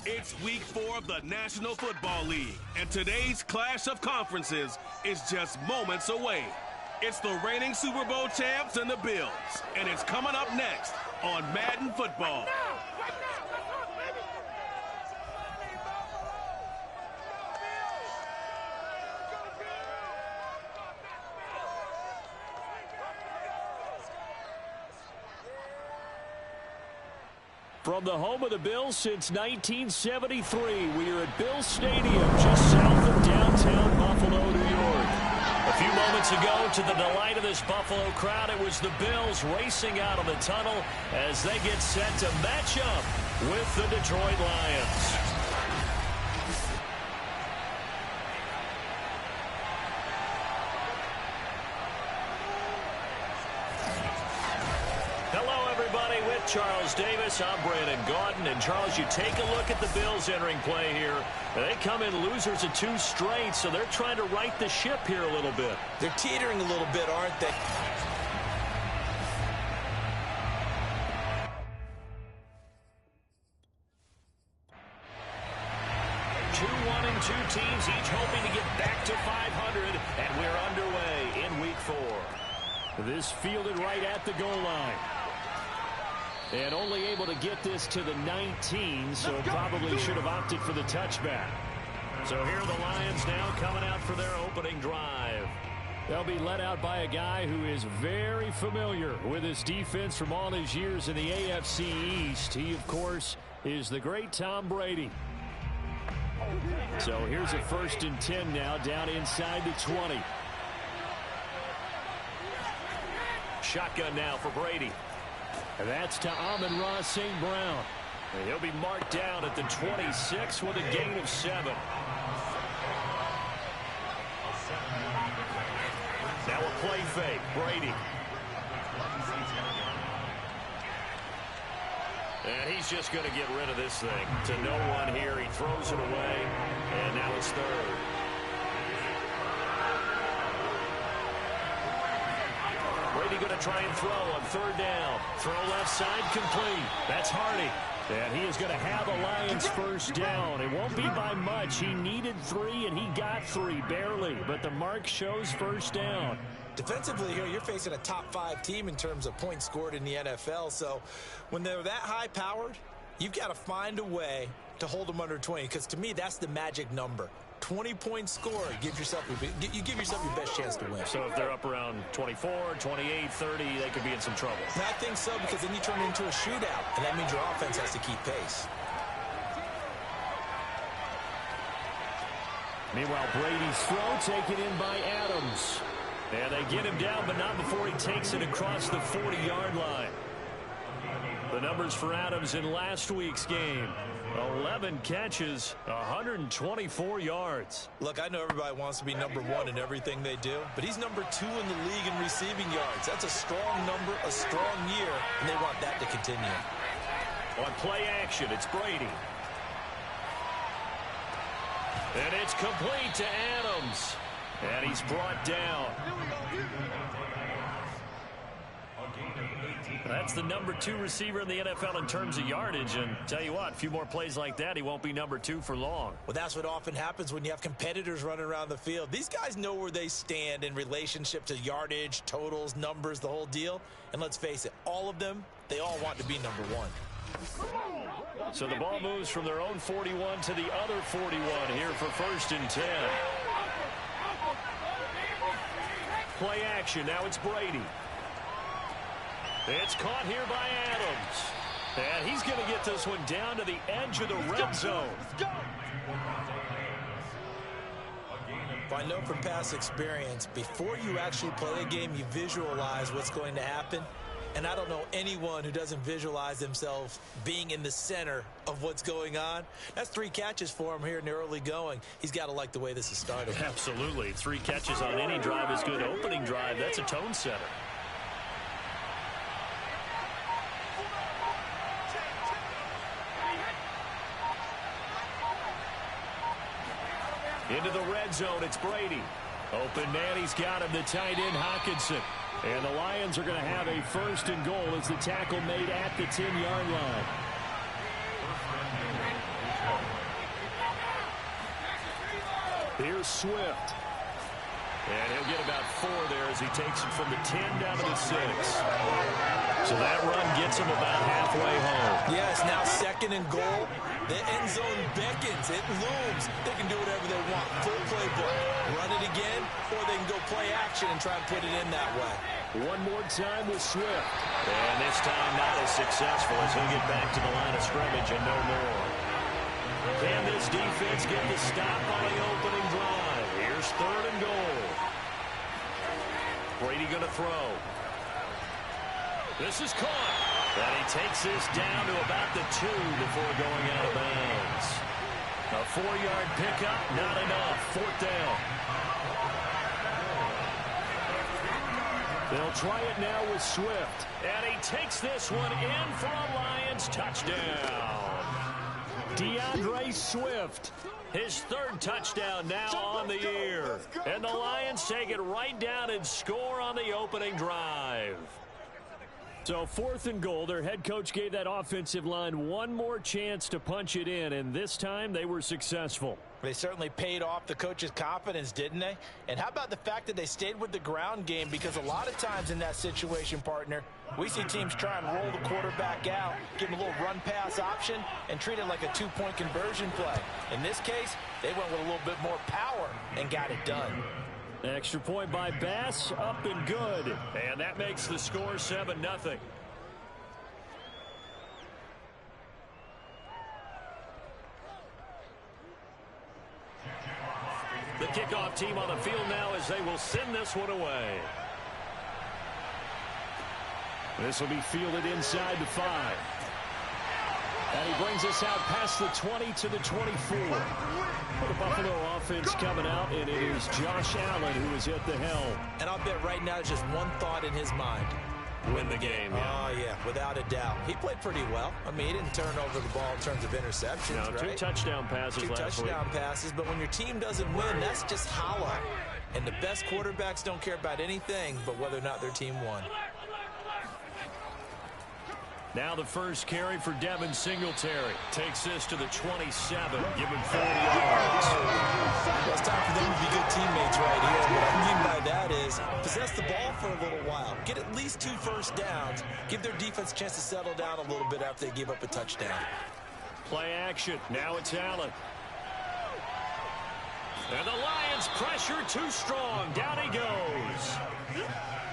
It's week 4 of the National Football League, and today's clash of conferences is just moments away. It's the reigning Super Bowl champs and the Bills, and it's coming up next on Madden Football. From the home of the Bills since 1973, we are at Bills Stadium, just south of downtown Buffalo, New York. A few moments ago, to the delight of this Buffalo crowd, it was the Bills racing out of the tunnel as they get set to match up with the Detroit Lions. Charles Davis, I'm Brandon Gaudin, and Charles, you take a look at the Bills entering play here. They come in losers of 2 straight, so they're trying to right the ship here a little bit. They're teetering a little bit, aren't they? Two teams each hoping to get back to 500, and we're underway in week 4. This fielded right at the goal line. And only able to get this to the 19, so probably should have opted for the touchback. So here are the Lions now coming out for their opening drive. They'll be led out by a guy who is very familiar with his defense from all his years in the AFC East. He, of course, is the great Tom Brady. So here's a 1st and 10 now down inside the 20. Shotgun now for Brady. And that's to Amon-Ra St. Brown. And he'll be marked down at the 26 with a gain of 7. Now a play fake. Brady. And he's just going to get rid of this thing. To no one here. He throws it away. And now it's 3rd. Brady going to try and throw on 3rd down. Throw left side complete. That's Hardy. And he is going to have a Lions 1st down. It won't be by much. He needed 3, and he got 3, barely. But the mark shows 1st down. Defensively here, you're facing a top 5 team in terms of points scored in the NFL. So when they're that high-powered, you've got to find a way to hold them under 20. Because to me, that's the magic number. 20-point score, you give yourself your best chance to win. So if they're up around 24, 28, 30, they could be in some trouble. And I think so, because then you turn it into a shootout, and that means your offense has to keep pace. Meanwhile, Brady's throw taken in by Adams. And they get him down, but not before he takes it across the 40-yard line. The numbers for Adams in last week's game. 11 catches, 124 yards. Look, I know everybody wants to be number 1 in everything they do, but he's number 2 in the league in receiving yards. That's a strong number, a strong year, and they want that to continue. On play action, it's Brady. And it's complete to Adams. And he's brought down. That's the number 2 receiver in the NFL in terms of yardage. And tell you what, a few more plays like that, he won't be number 2 for long. Well, that's what often happens when you have competitors running around the field. These guys know where they stand in relationship to yardage, totals, numbers, the whole deal. And let's face it, all of them, they all want to be number 1. So the ball moves from their own 41 to the other 41 here for 1st and 10. Play action. Now it's Brady. It's caught here by Adams. And he's going to get this one down to the edge of the red zone. I know from past experience, before you actually play a game, you visualize what's going to happen. And I don't know anyone who doesn't visualize themselves being in the center of what's going on. That's 3 catches for him here in the early going. He's got to like the way this is started. Absolutely. 3 catches on any drive is good. Opening drive, that's a tone setter. Into the red zone, it's Brady. Open man, he's got him, the tight end, Hockenson. And the Lions are going to have a 1st and goal as the tackle made at the 10-yard line. Here's Swift. And he'll get about 4 there as he takes it from the 10 down to the 6. So that run gets him about halfway home. Yes, now 2nd and goal. The end zone beckons. It looms. They can do whatever they want. Full playbook. Run it again, or they can go play action and try and put it in that way. One more time with Swift. And this time not as successful as he'll get back to the line of scrimmage and no more. Can this defense get the stop on the opening drive? Here's 3rd and goal. Brady going to throw. This is caught. And he takes this down to about the 2 before going out of bounds. A 4-yard pickup, not enough. 4th down. They'll try it now with Swift. And he takes this one in for a Lions touchdown. DeAndre Swift, his 3rd touchdown now on the year. And the Lions take it right down and score on the opening drive. So 4th and goal, their head coach gave that offensive line one more chance to punch it in, and this time they were successful. They certainly paid off the coach's confidence, didn't they? And how about the fact that they stayed with the ground game? Because a lot of times in that situation, partner, we see teams try and roll the quarterback out, give him a little run-pass option, and treat it like a 2-point conversion play. In this case, they went with a little bit more power and got it done. Extra point by Bass, up and good. And that makes the score 7-0. The kickoff team on the field now as they will send this one away. This will be fielded inside the 5. And he brings us out past the 20 to the 24. The Buffalo offense coming out, and it is Josh Allen who is at the helm. And I'll bet right now there's just one thought in his mind. Win the game, yeah. Oh, yeah, without a doubt. He played pretty well. I mean, he didn't turn over the ball in terms of interceptions, no, right? 2 touchdown passes last week. 2 touchdown passes, but when your team doesn't win, that's just hollow. And the best quarterbacks don't care about anything but whether or not their team won. Now the first carry for Devin Singletary. Takes this to the 27, giving 40 yards. Well, it's time for them to be good teammates right here. What I mean by that is possess the ball for a little while. Get at least 2 first downs. Give their defense a chance to settle down a little bit after they give up a touchdown. Play action. Now it's Allen. And the Lions pressure too strong. Down he goes.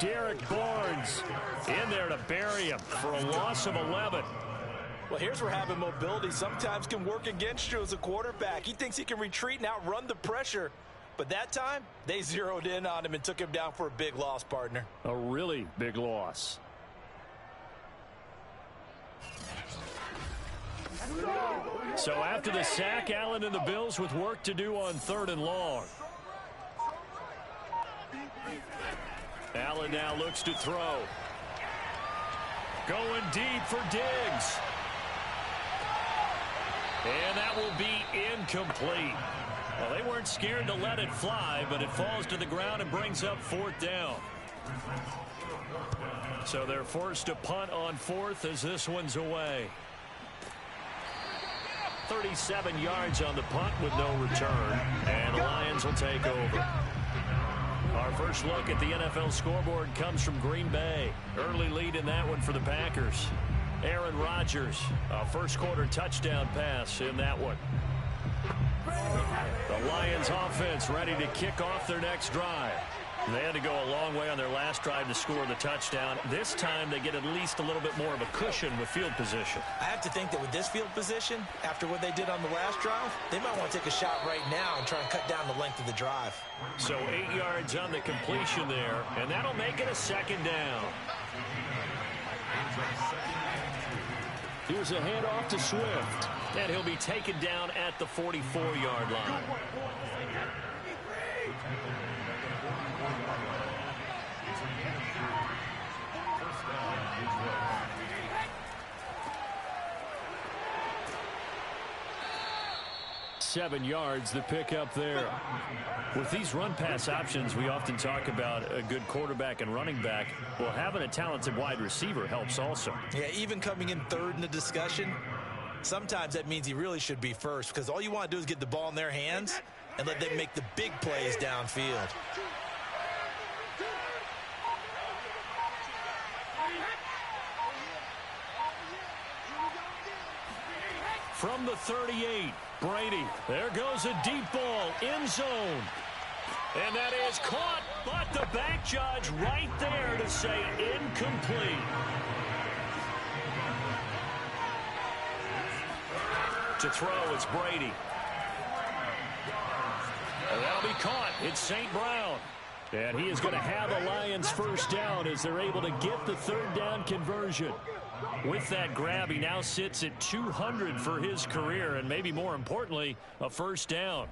Derek Barnes in there to bury him for a loss of 11. Well, here's where having mobility sometimes can work against you as a quarterback. He thinks he can retreat and outrun the pressure. But that time, they zeroed in on him and took him down for a big loss, partner. A really big loss. So after the sack, Allen and the Bills with work to do on 3rd and long. Allen now looks to throw. Going deep for Diggs. And that will be incomplete. Well, they weren't scared to let it fly, but it falls to the ground and brings up 4th down. So they're forced to punt on 4th as this one's away. 37 yards on the punt with no return, and the Lions will take over. Our first look at the NFL scoreboard comes from Green Bay. Early lead in that one for the Packers. Aaron Rodgers, a first quarter touchdown pass in that one. The Lions offense ready to kick off their next drive. They had to go a long way on their last drive to score the touchdown. This time they get at least a little bit more of a cushion with field position. I have to think that with this field position, after what they did on the last drive, they might want to take a shot right now and try and cut down the length of the drive. So 8 yards on the completion there, and that'll make it a 2nd down. Here's a handoff to Swift, and he'll be taken down at the 44-yard line. Seven yards, the pickup there. With these run-pass options, we often talk about a good quarterback and running back. Well, having a talented wide receiver helps also. Yeah, even coming in 3rd in the discussion, sometimes that means he really should be first, because all you want to do is get the ball in their hands, and let them make the big plays downfield. From the 38, Brady. There goes a deep ball, end zone. And that is caught, but the back judge right there to say incomplete. To throw, it's Brady. And that'll be caught. It's St. Brown. And he is going to have a Lions first down as they're able to get the third down conversion. With that grab, he now sits at 200 for his career, and maybe more importantly, a first down.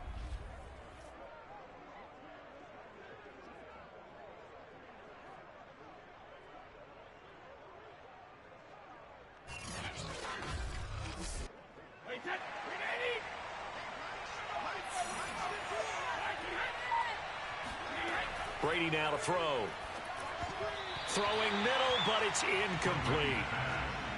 Brady now to throw. Throwing middle, but it's incomplete.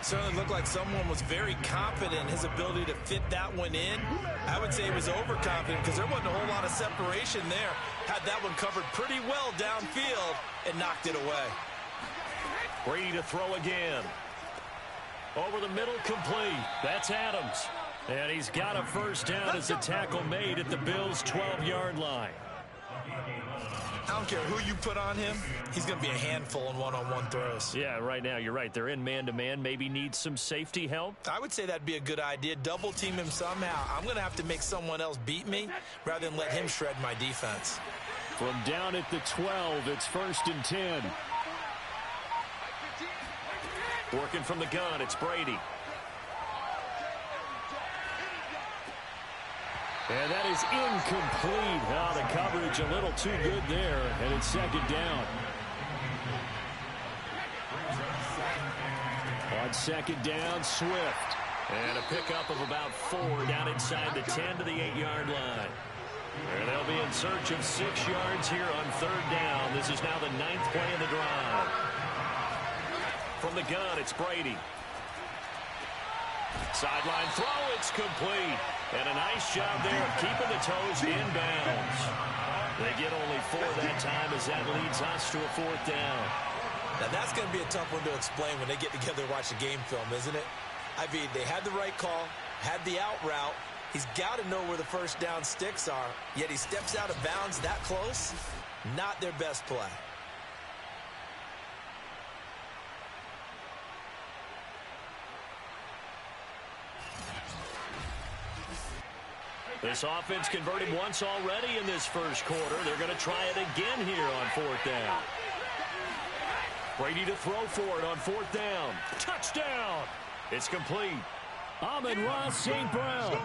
Certainly looked like someone was very confident in his ability to fit that one in. I would say he was overconfident because there wasn't a whole lot of separation there. Had that one covered pretty well downfield and knocked it away. Brady to throw again. Over the middle, complete. That's Adams. And he's got a first down as the tackle made at the Bills' 12-yard line. I don't care who you put on him. He's going to be a handful in one-on-one throws. Yeah, right now, you're right. They're in man-to-man. Maybe need some safety help. I would say that'd be a good idea. Double team him somehow. I'm going to have to make someone else beat me rather than let him shred my defense. From down at the 12, it's 1st and 10. Working from the gun, it's Brady. And that is incomplete. Oh, the coverage a little too good there, and it's 2nd down. On 2nd down, Swift. And a pickup of about 4 down inside the 10 to the 8-yard line. And they'll be in search of 6 yards here on 3rd down. This is now the 9th play of the drive. From the gun, it's Brady. Sideline throw, it's complete. And a nice job there of keeping the toes inbounds. They get only 4 that time as that leads us to a 4th down. Now that's going to be a tough one to explain when they get together and watch the game film, isn't it? I mean, they had the right call, had the out route. He's got to know where the first down sticks are, yet he steps out of bounds that close. Not their best play. This offense converted once already in this first quarter. They're going to try it again here on 4th down. Brady to throw for it on 4th down. Touchdown! It's complete. Amon-Ra St. Brown.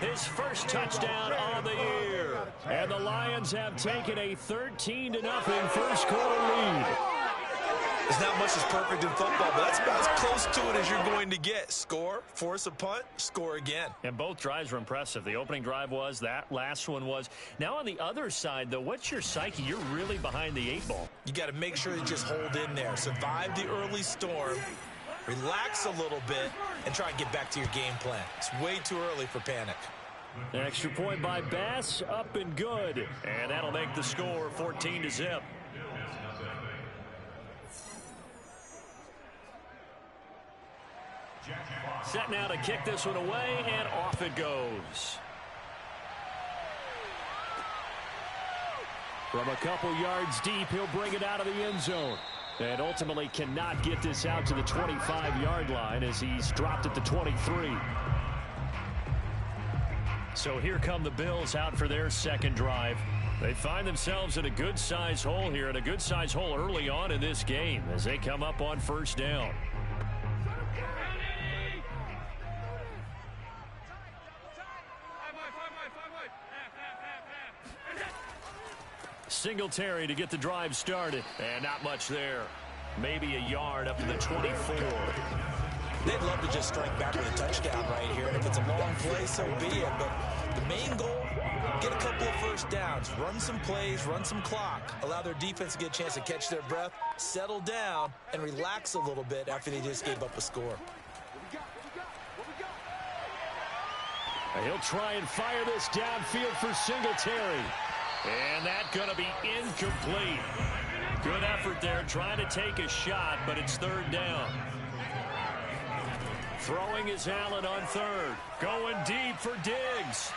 His first touchdown on the year. And the Lions have taken a 13-0 first quarter lead. There's not much that's perfect in football, but that's about as close to it as you're going to get. Score, force a punt, score again. And both drives were impressive. The opening drive was, that last one was. Now on the other side, though, what's your psyche? You're really behind the 8 ball. You got to make sure you just hold in there. Survive the early storm, relax a little bit, and try and get back to your game plan. It's way too early for panic. An extra point by Bass, up and good. And that'll make the score 14-0. Set now to kick this one away, and off it goes. From a couple yards deep, he'll bring it out of the end zone. And ultimately cannot get this out to the 25-yard line as he's dropped at the 23. So here come the Bills out for their second drive. They find themselves in a good-sized hole here, and a good-sized hole early on in this game as they come up on 1st down. Singletary to get the drive started, and not much there. Maybe a yard up to the 24. They'd love to just strike back with a touchdown right here, and if it's a long play, so be it. But the main goal, get a couple of first downs, run some plays, run some clock, allow their defense to get a chance to catch their breath, settle down, and relax a little bit after they just gave up a score. He'll try and fire this downfield for Singletary. And that's going to be incomplete. Good effort there trying to take a shot, but it's third down. Throwing is Allen on third. Going deep for Diggs.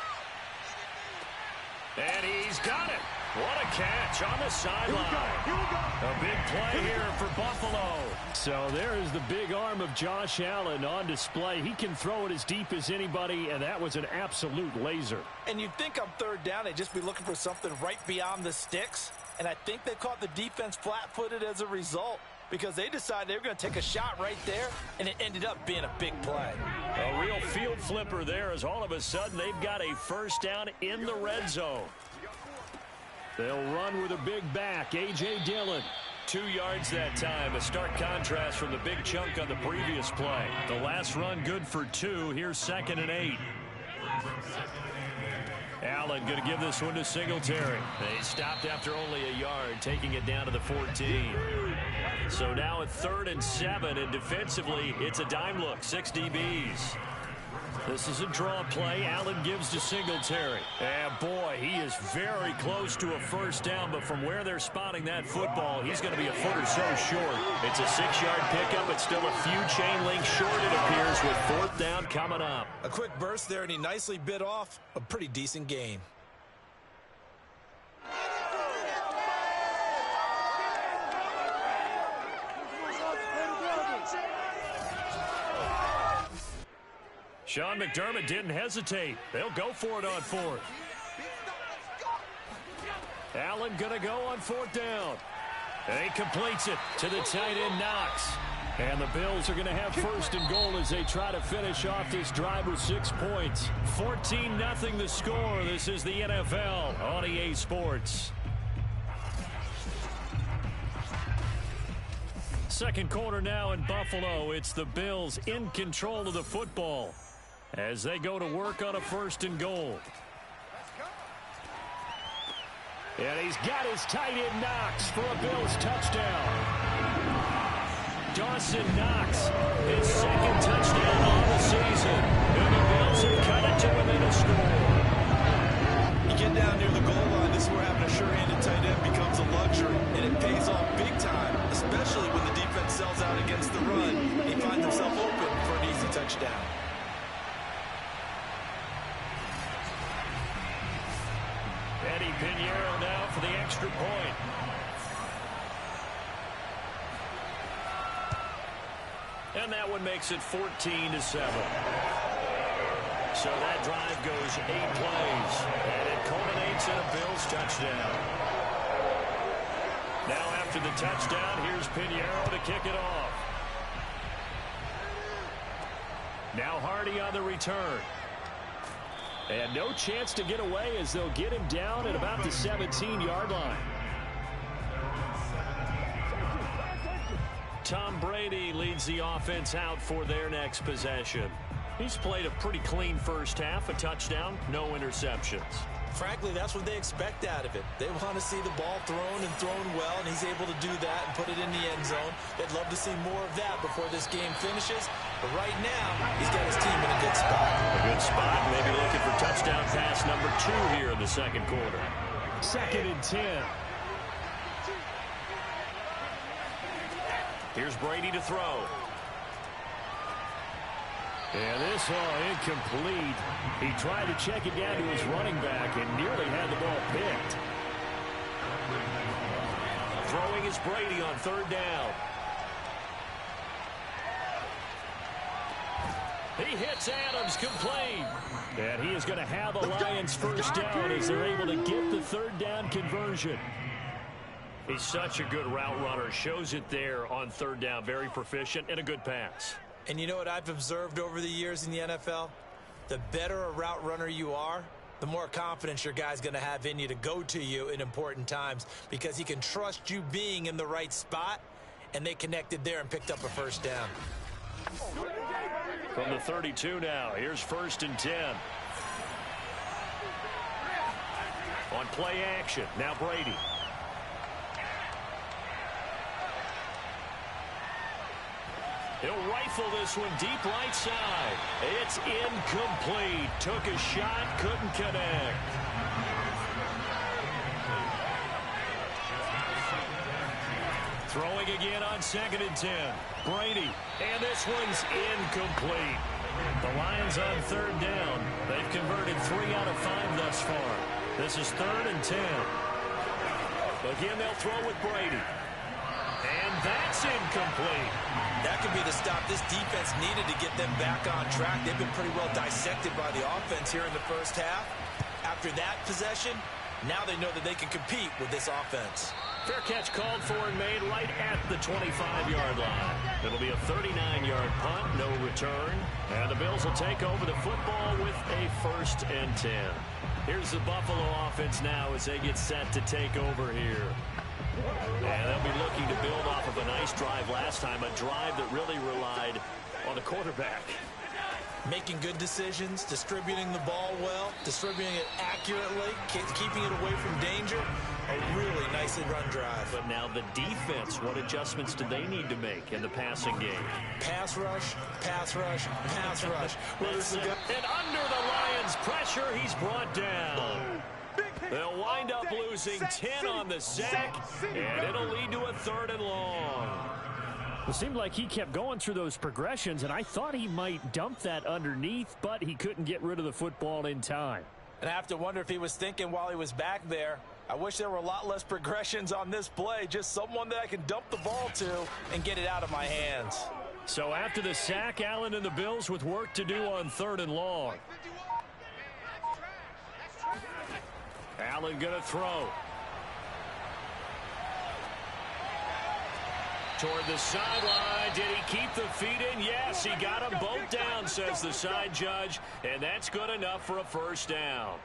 And he's got it. What a catch on the sideline. A big play here for Buffalo. So there is the big arm of Josh Allen on display. He can throw it as deep as anybody, and that was an absolute laser. And you'd think on third down they'd just be looking for something right beyond the sticks. And I think they caught the defense flat-footed as a result, because they decided they were going to take a shot right there, and it ended up being a big play. A real field flipper there, as all of a sudden they've got a first down in the red zone. They'll run with a big back, A.J. Dillon. 2 yards that time, a stark contrast from the big chunk on the previous play. The last run good for 2. Here's 2nd and 8. Allen going to give this one to Singletary. They stopped after only a yard, taking it down to the 14. So now at 3rd and 7, and defensively, it's a dime look, 6 DBs. This is a draw play. Allen gives to Singletary. And boy, he is very close to a first down, but from where they're spotting that football, he's going to be a foot or so short. It's a 6-yard pickup, but still a few chain links short, it appears, with 4th down coming up. A quick burst there, and he nicely bit off a pretty decent gain. Sean McDermott didn't hesitate. They'll go for it on 4th. Allen going to go on 4th down. And he completes it to the tight end, Knox. And the Bills are going to have 1st and goal as they try to finish off this drive with 6 points. 14-0 the score. This is the NFL on EA Sports. Second quarter now in Buffalo. It's the Bills in control of the football as they go to work on a 1st and goal. And he's got his tight end Knox for a Bills touchdown. Dawson Knox, his 2nd touchdown on the season. And the Bills have cut it to within a score. You get down near the goal line, this is where having a sure-handed tight end becomes a luxury, and it pays off big time, especially when the defense sells out against the run. He finds himself open for an easy touchdown. Eddie Pinheiro now for the extra point. And that one makes it 14-7. So that drive goes 8 plays, and it culminates in a Bills touchdown. Now after the touchdown, here's Pinheiro to kick it off. Now Hardy on the return. And no chance to get away as they'll get him down at about the 17-yard line. Tom Brady leads the offense out for their next possession. He's played a pretty clean first half, a touchdown, no interceptions. Frankly, that's what they expect out of it. They want to see the ball thrown and thrown well, and he's able to do that and put it in the end zone. They'd love to see more of that before this game finishes. But right now, he's got his team in a good spot. A good spot, maybe looking for touchdown pass number 2 here in the second quarter. 2nd and 10. Here's Brady to throw. And this incomplete. He tried to check it down to his running back and nearly had the ball picked. Throwing is Brady on 3rd down. He hits Adams complete. And he is going to have a Lions first down as they're able to get the 3rd down conversion. He's such a good route runner. Shows it there on 3rd down. Very proficient and a good pass. And you know what I've observed over the years in the NFL? The better a route runner you are, the more confidence your guy's going to have in you to go to you in important times, because he can trust you being in the right spot, and they connected there and picked up a first down. From the 32 now, here's 1st and 10. On play action, now Brady. He'll rifle this one deep right side. It's incomplete. Took a shot, couldn't connect. Throwing again on 2nd and 10. Brady, and this one's incomplete. The Lions on 3rd down. They've converted 3 out of 5 thus far. This is 3rd and 10. Again, they'll throw with Brady. And that's incomplete. That could be the stop this defense needed to get them back on track. They've been pretty well dissected by the offense here in the first half. After that possession, now they know that they can compete with this offense. Fair catch called for and made right at the 25-yard line. It'll be a 39-yard punt, no return. And the Bills will take over the football with a 1st and 10. Here's the Buffalo offense now as they get set to take over here. And they'll be looking to build off of a nice drive last time, a drive that really relied on the quarterback. Making good decisions, distributing the ball well, distributing it accurately, keeping it away from danger. A really nicely run drive. But now the defense, what adjustments do they need to make in the passing game? Pass rush, pass rush, pass rush. And under the Lions' pressure, he's brought down. They'll wind up losing 10 on the sack, and it'll lead to a 3rd and long. It seemed like he kept going through those progressions, and I thought he might dump that underneath, but he couldn't get rid of the football in time. And I have to wonder if he was thinking while he was back there, I wish there were a lot less progressions on this play, just someone that I can dump the ball to and get it out of my hands. So after the sack, Allen and the Bills with work to do on 3rd and long. Allen going to throw. Toward the sideline. Did he keep the feet in? Yes, he got them both down, says the side judge. And that's good enough for a 1st down.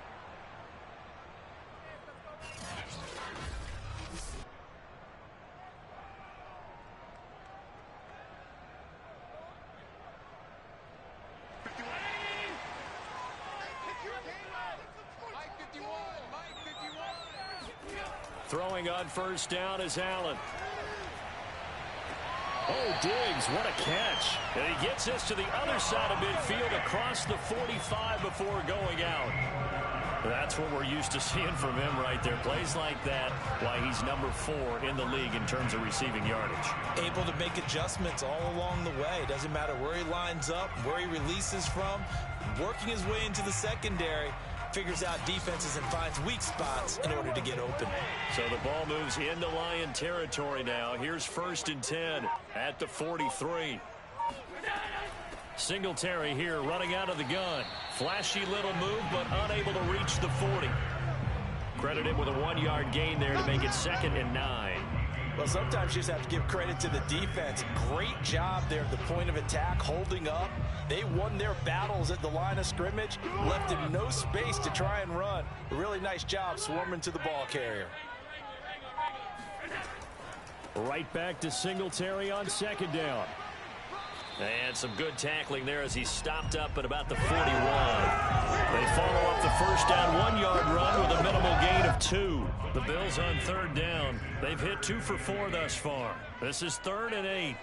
Throwing on 1st down is Allen. Oh, Diggs, what a catch. And he gets this to the other side of midfield across the 45 before going out. That's what we're used to seeing from him right there. Plays like that, why he's number 4 in the league in terms of receiving yardage. Able to make adjustments all along the way. Doesn't matter where he lines up, where he releases from. Working his way into the secondary. Figures out defenses and finds weak spots in order to get open. So the ball moves into Lion territory now. Here's 1st and 10 at the 43. Singletary here running out of the gun. Flashy little move, but unable to reach the 40. Credit him with a 1-yard gain there to make it 2nd and 9. Well, sometimes you just have to give credit to the defense. Great job there at the point of attack, holding up. They won their battles at the line of scrimmage, left him no space to try and run. A really nice job swarming to the ball carrier. Right back to Singletary on 2nd down. And some good tackling there as he stopped up at about the 41. They follow up the 1st down 1-yard run with a minimal gain of 2. The Bills on 3rd down. They've hit 2 for 4 thus far. This is 3rd and 8.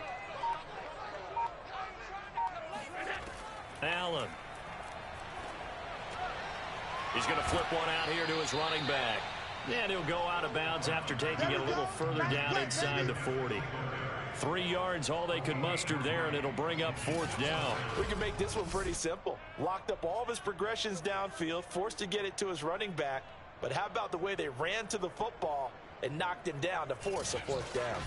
Allen. He's going to flip one out here to his running back. And he'll go out of bounds after taking it a little further down inside the 40. 3 yards, all they could muster there, and it'll bring up 4th down. We can make this one pretty simple. Locked up all of his progressions downfield, forced to get it to his running back. But how about the way they ran to the football and knocked him down to force a 4th down?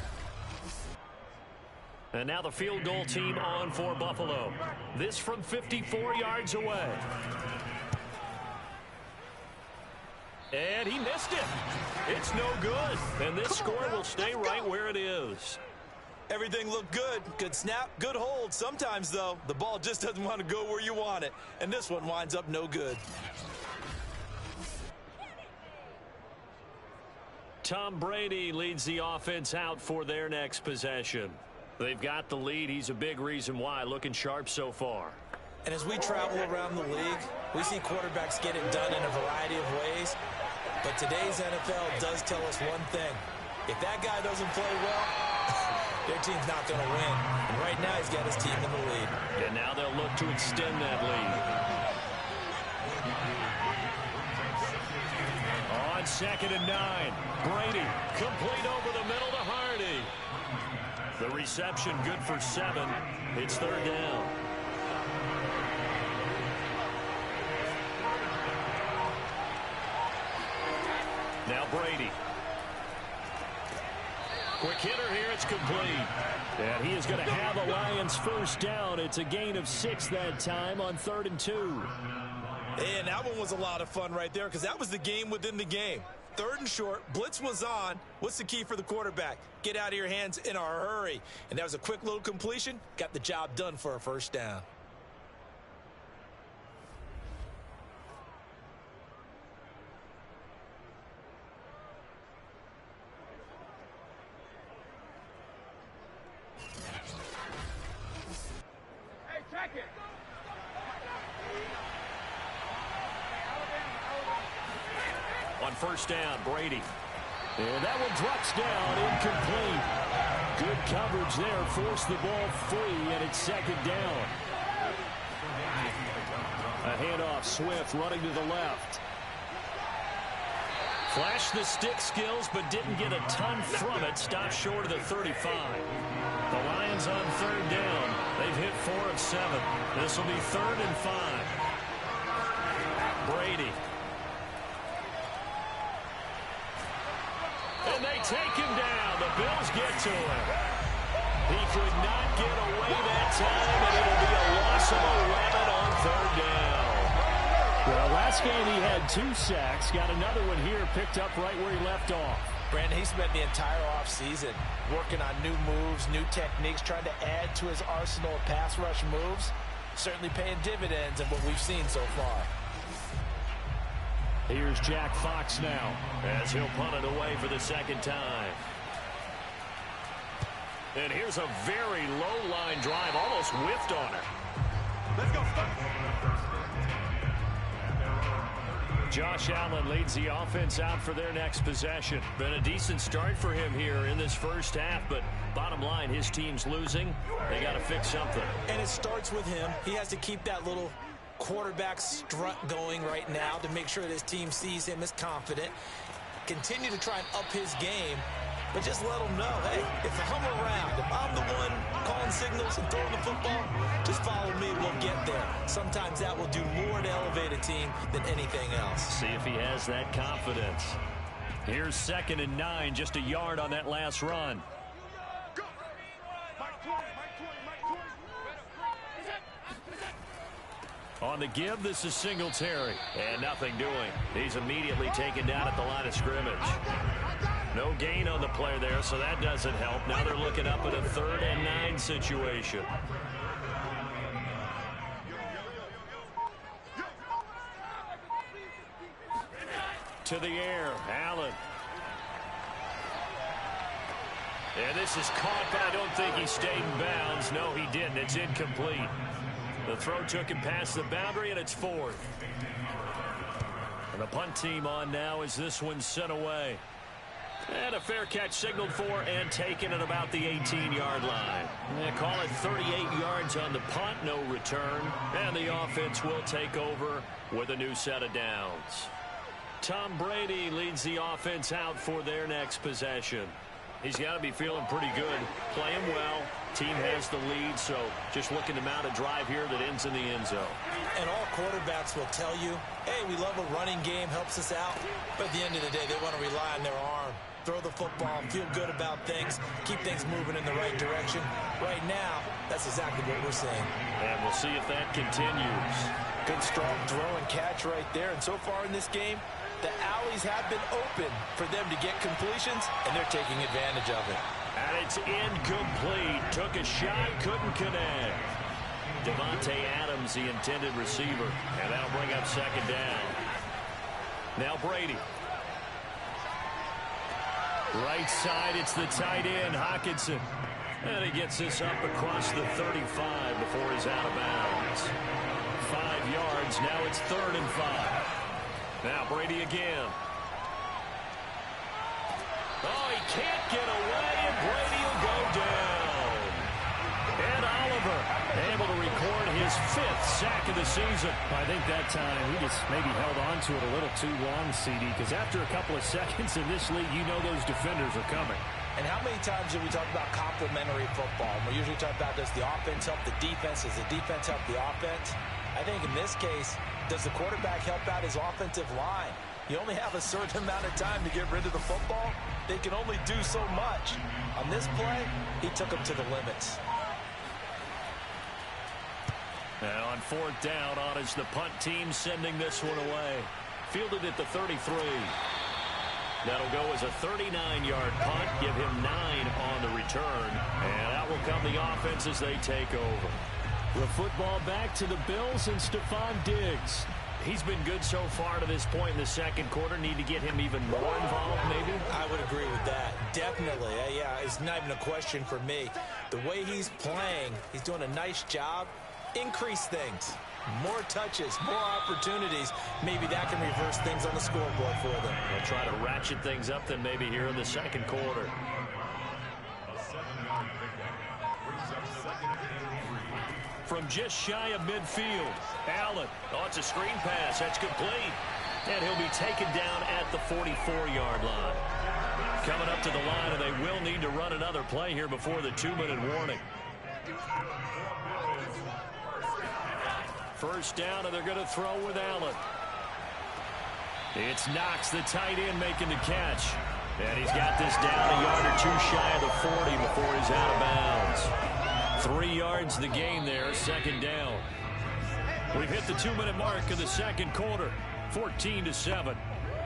And now the field goal team on for Buffalo. This from 54 yards away. And he missed it. It's no good. And this score will stay right where it is. Everything looked good. Good snap, good hold. Sometimes, though, the ball just doesn't want to go where you want it. And this one winds up no good. Tom Brady leads the offense out for their next possession. They've got the lead. He's a big reason why. Looking sharp so far. And as we travel around the league, we see quarterbacks get it done in a variety of ways. But today's NFL does tell us one thing. If that guy doesn't play well, their team's not going to win. And right now he's got his team in the lead. And now they'll look to extend that lead. On 2nd and 9, Brady complete over the middle to Hardy. The reception good for 7. It's 3rd down. Now Brady. Quick hitter here, it's complete. And he is going to have a Lions first down. It's a gain of 6 that time on 3rd and 2. And that one was a lot of fun right there because that was the game within the game. 3rd and short, blitz was on. What's the key for the quarterback? Get out of your hands in a hurry. And that was a quick little completion. Got the job done for a first down. On first down, Brady. And that one drops down, incomplete. Good coverage there, forced the ball free, and it's 2nd down. A handoff, Swift running to the left. Flashed the stick skills, but didn't get a ton from it. Stopped short of the 35. The Lions on 3rd down. They've hit 4 of 7. This will be 3rd and 5. Brady. And they take him down. The Bills get to him. He could not get away that time, and it'll be a loss of 11 on 3rd down. Well, last game he had 2 sacks. Got another one here picked up right where he left off. Brandon, he spent the entire offseason working on new moves, new techniques, trying to add to his arsenal of pass rush moves. Certainly paying dividends in what we've seen so far. Here's Jack Fox now as he'll punt it away for the 2nd time. And here's a very low line drive, almost whiffed on it. Let's go. Josh Allen leads the offense out for their next possession. Been a decent start for him here in this first half, but bottom line, his team's losing. They got to fix something. And it starts with him. He has to keep that little quarterback strut going right now to make sure that his team sees him as confident. Continue to try and up his game, but just let him know, hey, if I'm around, if I'm the one calling signals and throwing the football, just follow me, we'll get there. Sometimes that will do more to elevate a team than anything else. See if he has that confidence. Here's 2nd and 9, just a yard on that last run. On the give, this is Singletary. And nothing doing. He's immediately taken down at the line of scrimmage. No gain on the play there, so that doesn't help. Now they're looking up at a 3rd and 9 situation. To the air, Allen. And this is caught, but I don't think he stayed in bounds. No, he didn't. It's incomplete. The throw took him past the boundary, and it's 4th. And the punt team on now as this one's sent away. And a fair catch signaled for and taken at about the 18-yard line. They call it 38 yards on the punt, no return. And the offense will take over with a new set of downs. Tom Brady leads the offense out for their next possession. He's got to be feeling pretty good, playing well. Team has the lead, so just looking to mount a drive here that ends in the end zone. And all quarterbacks will tell you, hey, we love a running game, helps us out. But at the end of the day, they want to rely on their arm. Throw the football, feel good about things, keep things moving in the right direction. Right now, that's exactly what we're seeing. And we'll see if that continues. Good, strong throw and catch right there. And so far in this game, the alleys have been open for them to get completions, and they're taking advantage of it. And it's incomplete. Took a shot, couldn't connect. Devontae Adams, the intended receiver. And that'll bring up 2nd down. Now Brady. Right side, it's the tight end, Hockenson. And he gets this up across the 35 before he's out of bounds. 5 yards, now it's 3rd and 5. Now Brady again. Oh, he can't get away, and Brady will go down. And Oliver able to record his 5th sack of the season. I think that time he just maybe held on to it a little too long, CD, because after a couple of seconds in this league, you know those defenders are coming. And how many times do we talk about complementary football? We usually talk about, does the offense help the defense? Does the defense help the offense? I think in this case, does the quarterback help out his offensive line? You only have a certain amount of time to get rid of the football. They can only do so much. On this play, he took them to the limits. Now on 4th down, on is the punt team sending this one away. Fielded at the 33. That'll go as a 39-yard punt. Give him 9 on the return. And out will come the offense as they take over. The football back to the Bills and Stephon Diggs. He's been good so far to this point in the second quarter. Need to get him even more involved, maybe? I would agree with that. Definitely. Yeah, it's not even a question for me. The way he's playing, he's doing a nice job. Increase things. More touches, more opportunities. Maybe that can reverse things on the scoreboard for them. They'll try to ratchet things up then maybe here in the second quarter. From just shy of midfield, Allen. Oh, it's a screen pass. That's complete. And he'll be taken down at the 44-yard line. Coming up to the line, and they will need to run another play here before the 2-minute warning. First down, and they're going to throw with Allen. It's Knox, the tight end, making the catch. And he's got this down a yard or 2 shy of the 40 before he's out of bounds. 3 yards the gain there, second down. We've hit the 2-minute mark of the second quarter, 14-7.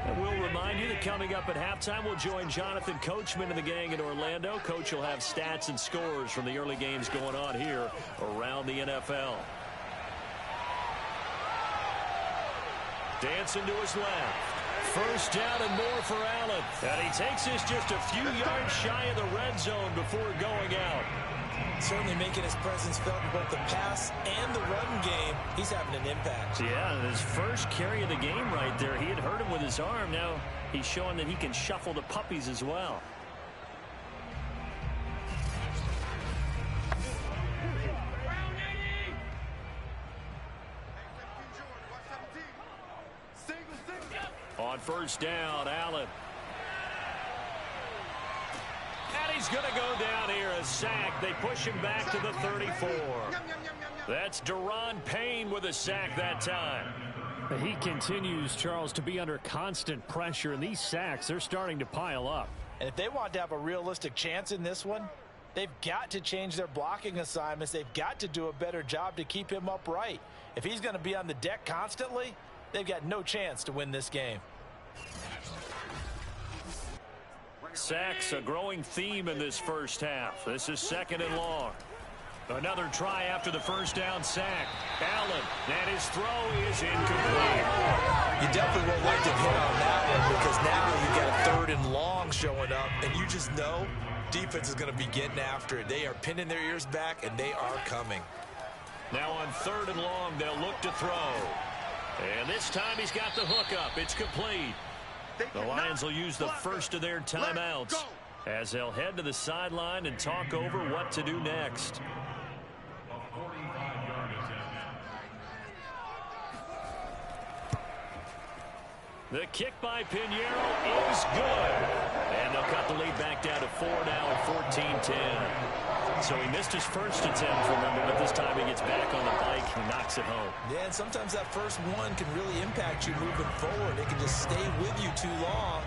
And we'll remind you that coming up at halftime, we'll join Jonathan Coachman and the gang in Orlando. Coach will have stats and scores from the early games going on here around the NFL. Dancing to his left. First down and more for Allen. And he takes this just a few yards shy of the red zone before going out. Certainly making his presence felt in both the pass and the run game. He's having an impact. Yeah, his first carry of the game right there. He had hurt him with his arm. Now he's showing that he can shuffle the puppies as well. On first down, Allen. And he's going to go down here, a sack. They push him back to the 34. That's Daron Payne with a sack that time. He continues, Charles, to be under constant pressure, and these sacks, they're starting to pile up. And if they want to have a realistic chance in this one, they've got to change their blocking assignments. They've got to do a better job to keep him upright. If he's going to be on the deck constantly, they've got no chance to win this game. Sacks, a growing theme in this first half. This is second and long. Another try after the first down sack. Allen, and his throw is incomplete. You definitely won't like to hit on that one because now you got a third and long showing up, and you just know defense is going to be getting after it. They are pinning their ears back, and they are coming. Now on third and long, they'll look to throw. And this time he's got the hook up. It's complete. The Lions will use the first of their timeouts as they'll head to the sideline and talk over what to do next. The kick by Pinheiro is good. And they'll cut the lead back down to 4 now at 14-10. So he missed his first attempt, remember, but this time he gets back on the bike and knocks it home. Yeah, and sometimes that first one can really impact you moving forward. It can just stay with you too long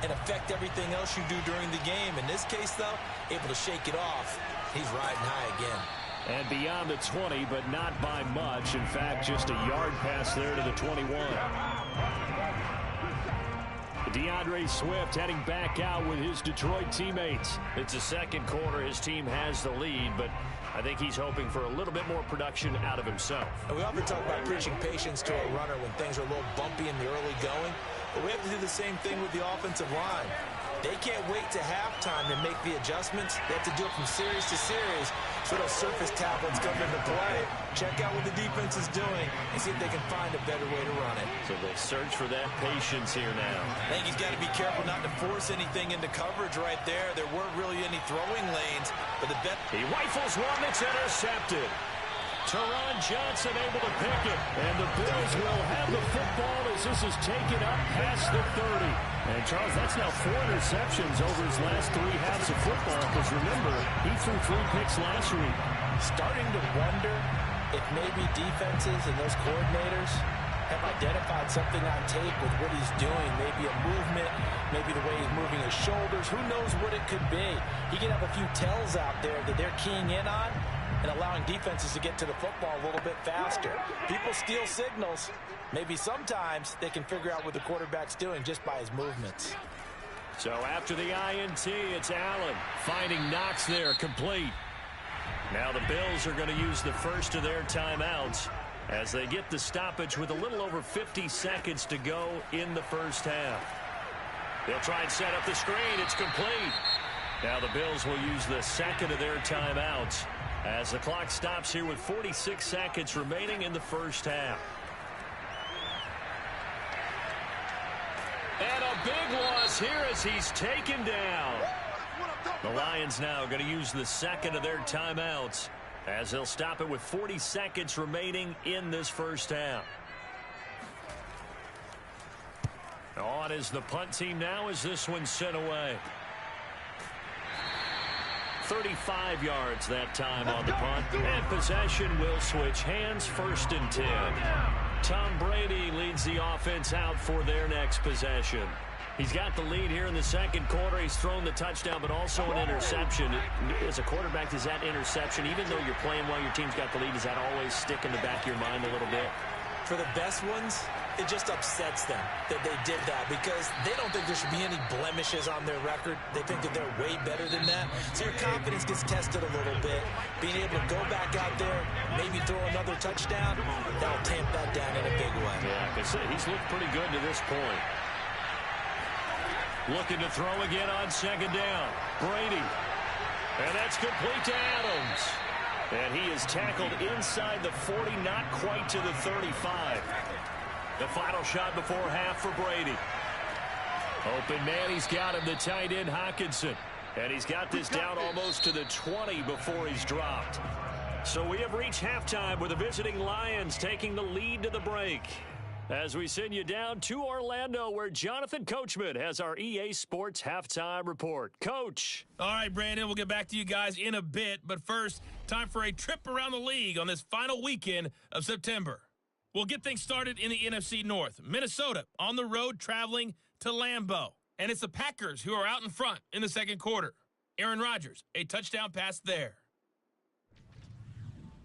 and affect everything else you do during the game. In this case, though, able to shake it off. He's riding high again. And beyond the 20, but not by much. In fact, just a yard pass there to the 21. DeAndre Swift heading back out with his Detroit teammates. It's a second quarter. His team has the lead, but I think he's hoping for a little bit more production out of himself. And we often talk about preaching patience to a runner when things are a little bumpy in the early going, but we have to do the same thing with the offensive line. They can't wait to halftime to make the adjustments. They have to do it from series to series. So those surface tablets come into play. Check out what the defense is doing and see if they can find a better way to run it. So they'll search for that patience here now. I think he's got to be careful not to force anything into coverage right there. There weren't really any throwing lanes. But the he rifles one that's intercepted. Teron Johnson able to pick it. And the Bills will have the football as this is taken up past the 30. And, Charles, that's now 4 interceptions over his last 3 halves of football. Because, remember, he threw 3 picks last week. Starting to wonder if maybe defenses and those coordinators have identified something on tape with what he's doing. Maybe a movement, maybe the way he's moving his shoulders. Who knows what it could be? He could have a few tells out there that they're keying in on and allowing defenses to get to the football a little bit faster. People steal signals. Maybe sometimes they can figure out what the quarterback's doing just by his movements. So after the INT, it's Allen finding Knox there, complete. Now the Bills are going to use the first of their timeouts as they get the stoppage with a little over 50 seconds to go in the first half. They'll try and set up the screen. It's complete. Now the Bills will use the second of their timeouts as the clock stops here with 46 seconds remaining in the first half. And a big loss here as he's taken down. The Lions now going to use the second of their timeouts as they'll stop it with 40 seconds remaining in this first half. On is the punt team now as this one's sent away. 35 yards that time on the punt. And possession will switch hands, 1st and 10. Tom Brady leads the offense out for their next possession. He's got the lead here in the second quarter. He's thrown the touchdown, but also an interception. As a quarterback, does that interception, even though you're playing while your team's got the lead, does that always stick in the back of your mind a little bit? For the best ones, it just upsets them that they did that because they don't think there should be any blemishes on their record. They think that they're way better than that. So your confidence gets tested a little bit. Being able to go back out there, maybe throw another touchdown, that'll tamp that down in a big way. Yeah, like I said, he's looked pretty good to this point. Looking to throw again on second down. Brady. And that's complete to Adams. And he is tackled inside the 40, not quite to the 35. The final shot before half for Brady. Open man, he's got him, the tight end Hockenson. And he's got this down almost to the 20 before he's dropped. So we have reached halftime with the visiting Lions taking the lead to the break. As we send you down to Orlando, where Jonathan Coachman has our EA Sports Halftime Report. Coach. All right, Brandon, we'll get back to you guys in a bit. But first, time for a trip around the league on this final weekend of September. We'll get things started in the NFC North. Minnesota on the road traveling to Lambeau. And it's the Packers who are out in front in the second quarter. Aaron Rodgers, a touchdown pass there.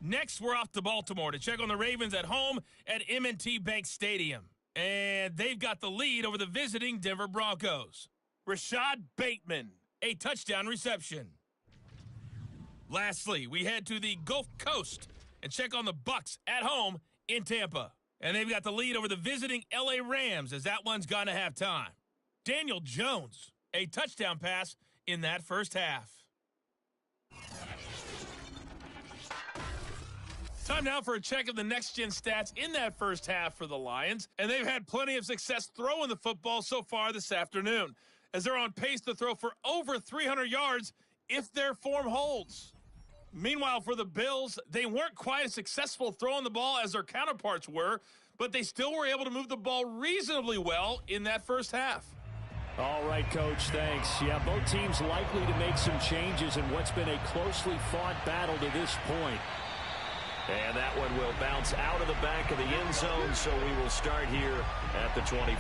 Next, we're off to Baltimore to check on the Ravens at home at M&T Bank Stadium. And they've got the lead over the visiting Denver Broncos. Rashad Bateman, a touchdown reception. Lastly, we head to the Gulf Coast and check on the Bucs at home in Tampa. And they've got the lead over the visiting LA Rams as that one's gone to halftime. Daniel Jones, a touchdown pass in that first half. Time now for a check of the next-gen stats in that first half for the Lions, and they've had plenty of success throwing the football so far this afternoon, as they're on pace to throw for over 300 yards if their form holds. Meanwhile, for the Bills, they weren't quite as successful throwing the ball as their counterparts were, but they still were able to move the ball reasonably well in that first half. All right, Coach, thanks. Yeah, both teams likely to make some changes in what's been a closely fought battle to this point. And that one will bounce out of the back of the end zone, so we will start here at the 25.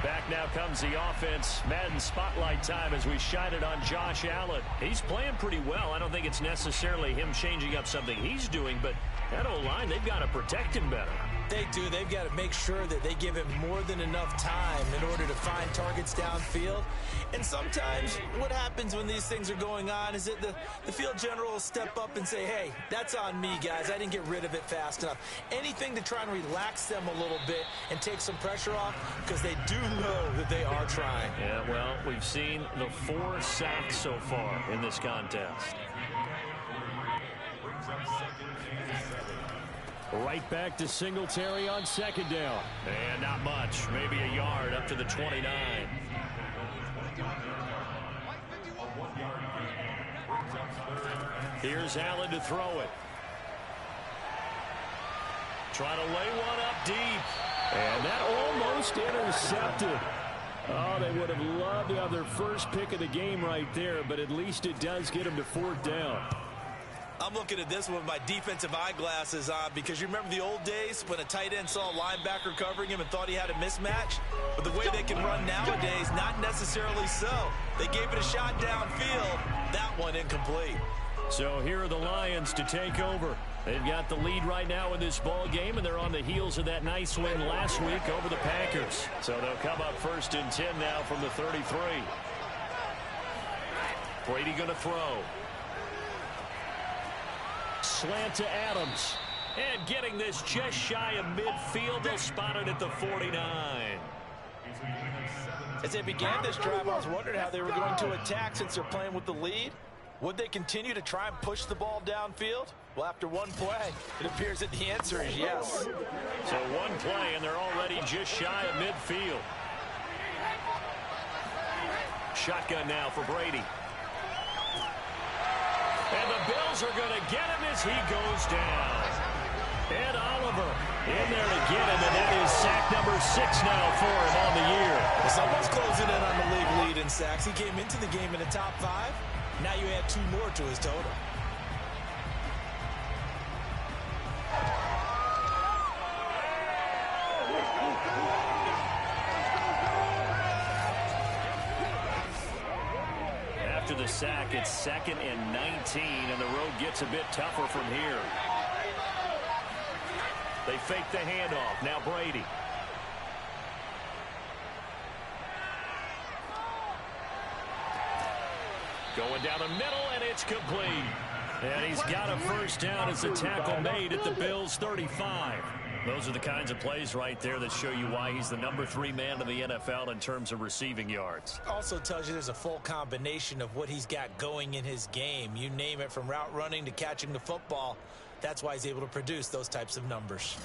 Back now comes the offense. Madden spotlight time as we shine it on Josh Allen. He's playing pretty well. I don't think it's necessarily him changing up something he's doing, but that O-line, they've got to protect him better. They do. They've got to make sure that they give him more than enough time in order to find targets downfield. And sometimes what happens when these things are going on is that the field general will step up and say, hey, that's on me, guys. I didn't get rid of it fast enough. Anything to try and relax them a little bit and take some pressure off, because they do know that they are trying. Yeah, well, we've seen the 4 sacks so far in this contest. Right back to Singletary on second down. And not much, maybe a yard up to the 29. Here's Allen to throw it. Trying to lay one up deep. And that almost intercepted. Oh, they would have loved to have their first pick of the game right there, but at least it does get them to 4th down. I'm looking at this one with my defensive eyeglasses on, because you remember the old days when a tight end saw a linebacker covering him and thought he had a mismatch? But the way they can run nowadays, not necessarily so. They gave it a shot downfield. That one incomplete. So here are the Lions to take over. They've got the lead right now in this ball game, and they're on the heels of that nice win last week over the Packers. So they'll come up 1st and 10 now from the 33. Brady going to throw. Slant to Adams. And getting this just shy of midfield. They'll spot it at the 49. As they began this drive, I was wondering how they were going to attack since they're playing with the lead. Would they continue to try and push the ball downfield? Well, after one play, it appears that the answer is yes. So one play, and they're already just shy of midfield. Shotgun now for Brady. And the Bills are going to get him as he goes down. Ed Oliver in there to get him, and that is sack number 6 now for him on the year. Someone's closing in on the league lead in sacks. He came into the game in the top 5. Now you add 2 more to his total. After the sack, it's 2nd and 19, and the road gets a bit tougher from here. They fake the handoff. Now Brady. Going down the middle, and it's complete. And he's got a first down as the tackle made at the Bills' 35. Those are the kinds of plays right there that show you why he's the number 3 man in the NFL in terms of receiving yards. Also tells you there's a full combination of what he's got going in his game. You name it, from route running to catching the football. That's why he's able to produce those types of numbers.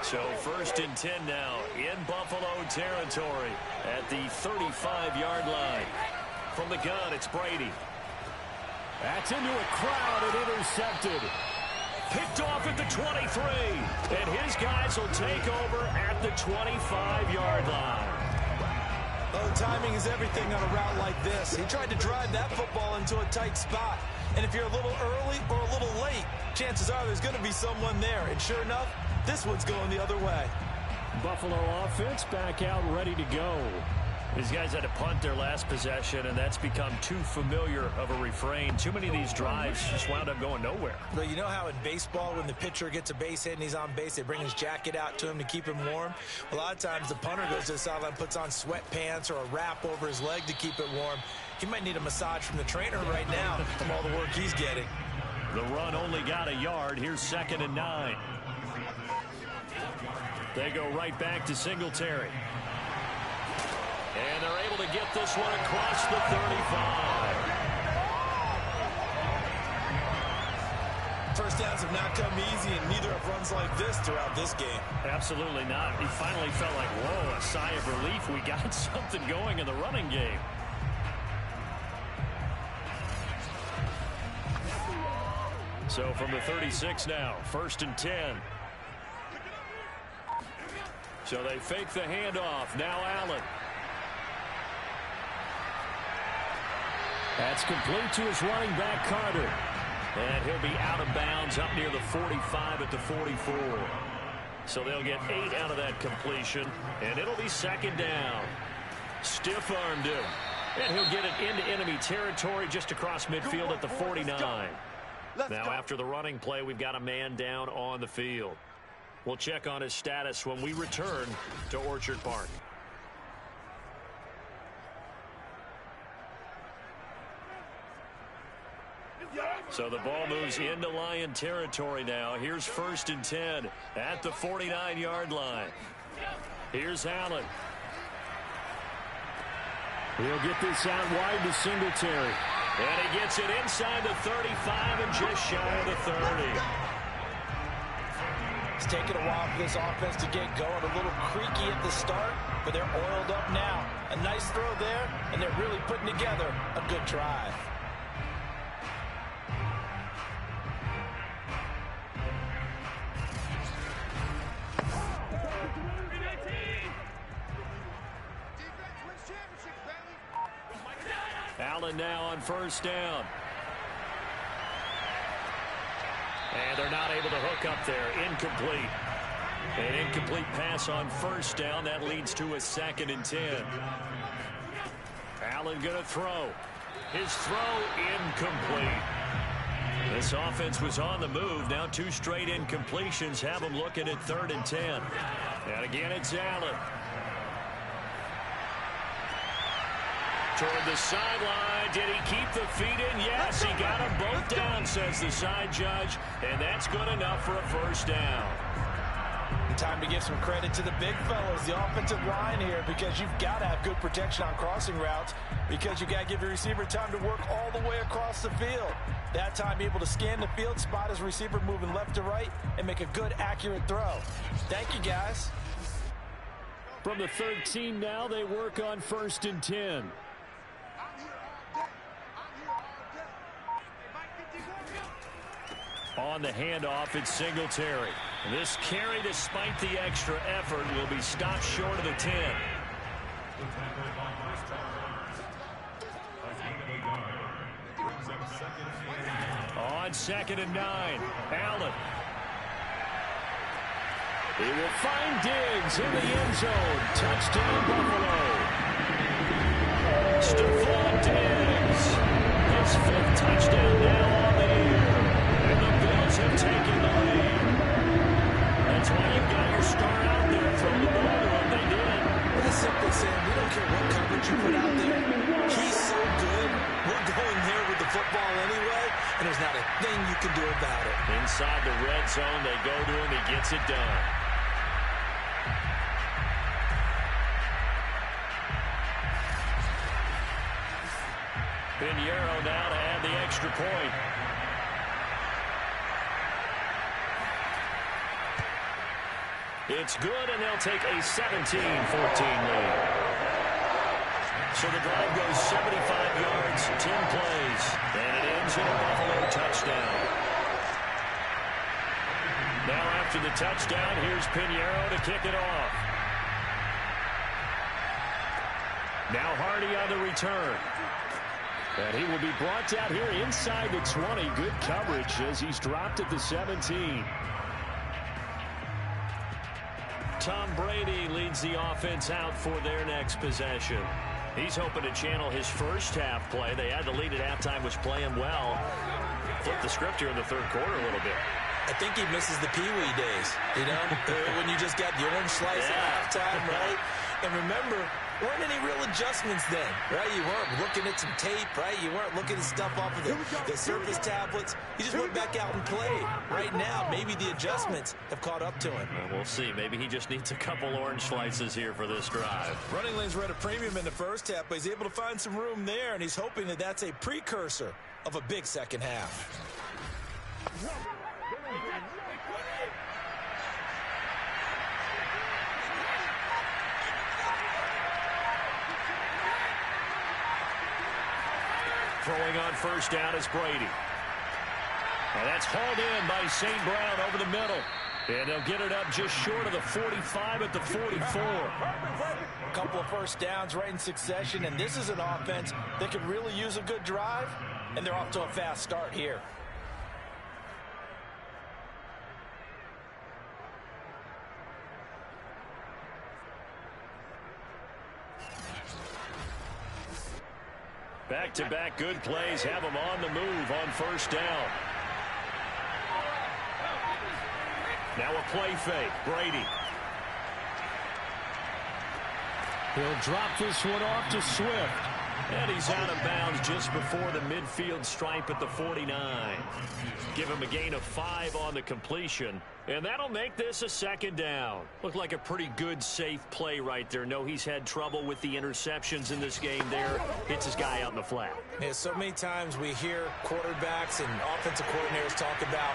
So 1st and 10 now in Buffalo territory at the 35-yard line. From the gun, it's Brady. That's into a crowd and intercepted. Picked off at the 23. And his guys will take over at the 25-yard line. Oh, timing is everything on a route like this. He tried to drive that football into a tight spot. And if you're a little early or a little late, chances are there's going to be someone there. And sure enough, this one's going the other way. Buffalo offense back out ready to go. These guys had to punt their last possession, and that's become too familiar of a refrain. Too many of these drives just wound up going nowhere. Well, you know how in baseball, when the pitcher gets a base hit and he's on base, they bring his jacket out to him to keep him warm? A lot of times the punter goes to the sideline, puts on sweatpants or a wrap over his leg to keep it warm. He might need a massage from the trainer right now from all the work he's getting. The run only got a yard. Here's 2nd and 9. They go right back to Singletary. And they're able to get this one across the 35. First downs have not come easy, and neither have runs like this throughout this game. Absolutely not. He finally felt like, whoa, a sigh of relief. We got something going in the running game. So from the 36 now, 1st and 10. So they fake the handoff. Now Allen. That's complete to his running back, Carter. And he'll be out of bounds up near the 45 at the 44. So they'll get 8 out of that completion, and it'll be 2nd down. Stiff-armed him. And he'll get it into enemy territory just across midfield at the 49. Now, after the running play, we've got a man down on the field. We'll check on his status when we return to Orchard Park. So the ball moves into Lion territory now. Here's 1st and 10 at the 49-yard line. Here's Allen. He'll get this out wide to Singletary. And he gets it inside the 35 and just shy of the 30. It's taken a while for this offense to get going. A little creaky at the start, but they're oiled up now. A nice throw there, and they're really putting together a good drive. Allen now on 1st down. And they're not able to hook up there. Incomplete. An incomplete pass on 1st down. That leads to a 2nd and 10. Allen going to throw. His throw incomplete. This offense was on the move. Now 2 straight incompletions have them looking at 3rd and 10. And again, it's Allen. Toward the sideline. Did he keep the feet in? Yes, he got them both down, says the side judge. And that's good enough for a 1st down. Time to give some credit to the big fellas, the offensive line here, because you've got to have good protection on crossing routes, because you got to give your receiver time to work all the way across the field. That time able to scan the field, spot his receiver moving left to right, and make a good, accurate throw. Thank you, guys. From the 13 now, they work on 1st and 10. On the handoff, it's Singletary. This carry, despite the extra effort, will be stopped short of the 10. On 2nd and 9, Allen. He will find Diggs in the end zone. Touchdown, Buffalo. Stephon Diggs. His 5th touchdown now on the year. And the Bills have taken the lead. That's why you've got your star out there from the ball to him. They did. That's simple, Sam. We don't care what coverage you put out there. He's so good. We're going there with the football anyway, and there's not a thing you can do about it. Inside the red zone, they go to him. He gets it done. Pinheiro now to add the extra point. It's good, and they'll take a 17-14 lead. So the drive goes 75 yards, 10 plays, and it ends in a Buffalo touchdown. Now after the touchdown, here's Pinheiro to kick it off. Now Hardy on the return. And he will be brought down here inside the 20. Good coverage as he's dropped at the 17. Tom Brady leads the offense out for their next possession. He's hoping to channel his first half play. They had the lead at halftime, was playing well. Flip the script here in the 3rd quarter a little bit. I think he misses the Pee-wee days, you know, when you just got the orange slice at halftime, right? And remember, there weren't any real adjustments then, right? You weren't looking at some tape, right? You weren't looking at stuff off of the Surface tablets. You just went back out and played. Right now, maybe the adjustments have caught up to him. Well, we'll see. Maybe he just needs a couple orange slices here for this drive. Running lanes were at a premium in the first half, but he's able to find some room there, and he's hoping that that's a precursor of a big second half. Throwing on 1st down is Brady. And that's hauled in by St. Brown over the middle. And they'll get it up just short of the 45 at the 44. A couple of 1st downs right in succession, and this is an offense that could really use a good drive, and they're off to a fast start here. Back-to-back good plays have them on the move on 1st down. Now a play fake. Brady. He'll drop this one off to Swift. And he's out of bounds just before the midfield stripe at the 49. Give him a gain of 5 on the completion. And that'll make this a second down. Looked like a pretty good, safe play right there. No, he's had trouble with the interceptions in this game there. Hits his guy out in the flat. Yeah, so many times we hear quarterbacks and offensive coordinators talk about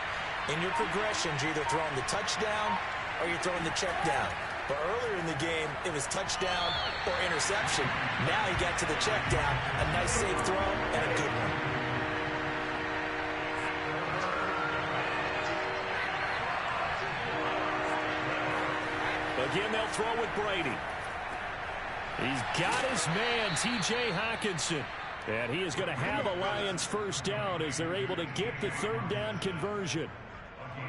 in your progressions, you're either throwing the touchdown or you're throwing the check down. But earlier in the game, it was touchdown or interception. Now he got to the check down. A nice safe throw and a good one. Again, they'll throw with Brady. He's got his man, T.J. Hockenson. And he is going to have a Lions first down as they're able to get the third down conversion.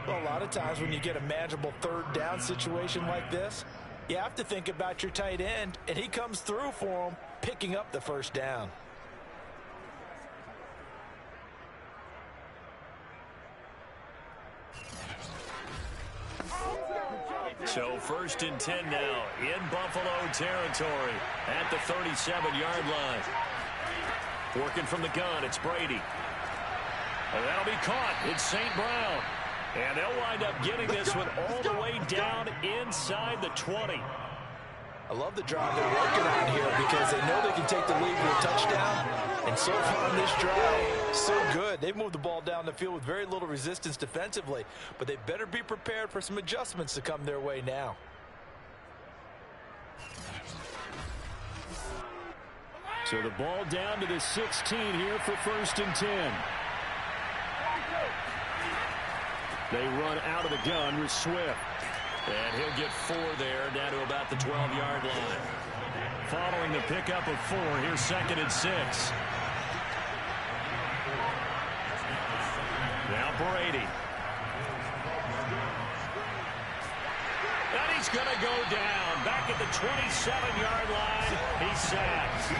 Well, a lot of times when you get a manageable third down situation like this, you have to think about your tight end, and he comes through for him, picking up the first down. So 1st and 10 now in Buffalo territory at the 37-yard line. Working from the gun, it's Brady. And that'll be caught. It's St. Brown. And they'll wind up getting this one all the way down inside the 20. I love the drive they're working on here because they know they can take the lead with a touchdown. And so far on this drive, so good. They've moved the ball down the field with very little resistance defensively. But they better be prepared for some adjustments to come their way now. So the ball down to the 16 here for 1st and 10. They run out of the gun with Swift. And he'll get 4 there, down to about the 12-yard line. Following the pickup of 4, here's 2nd and 6. Now Brady. And he's going to go down. Back at the 27-yard line. He's sacked.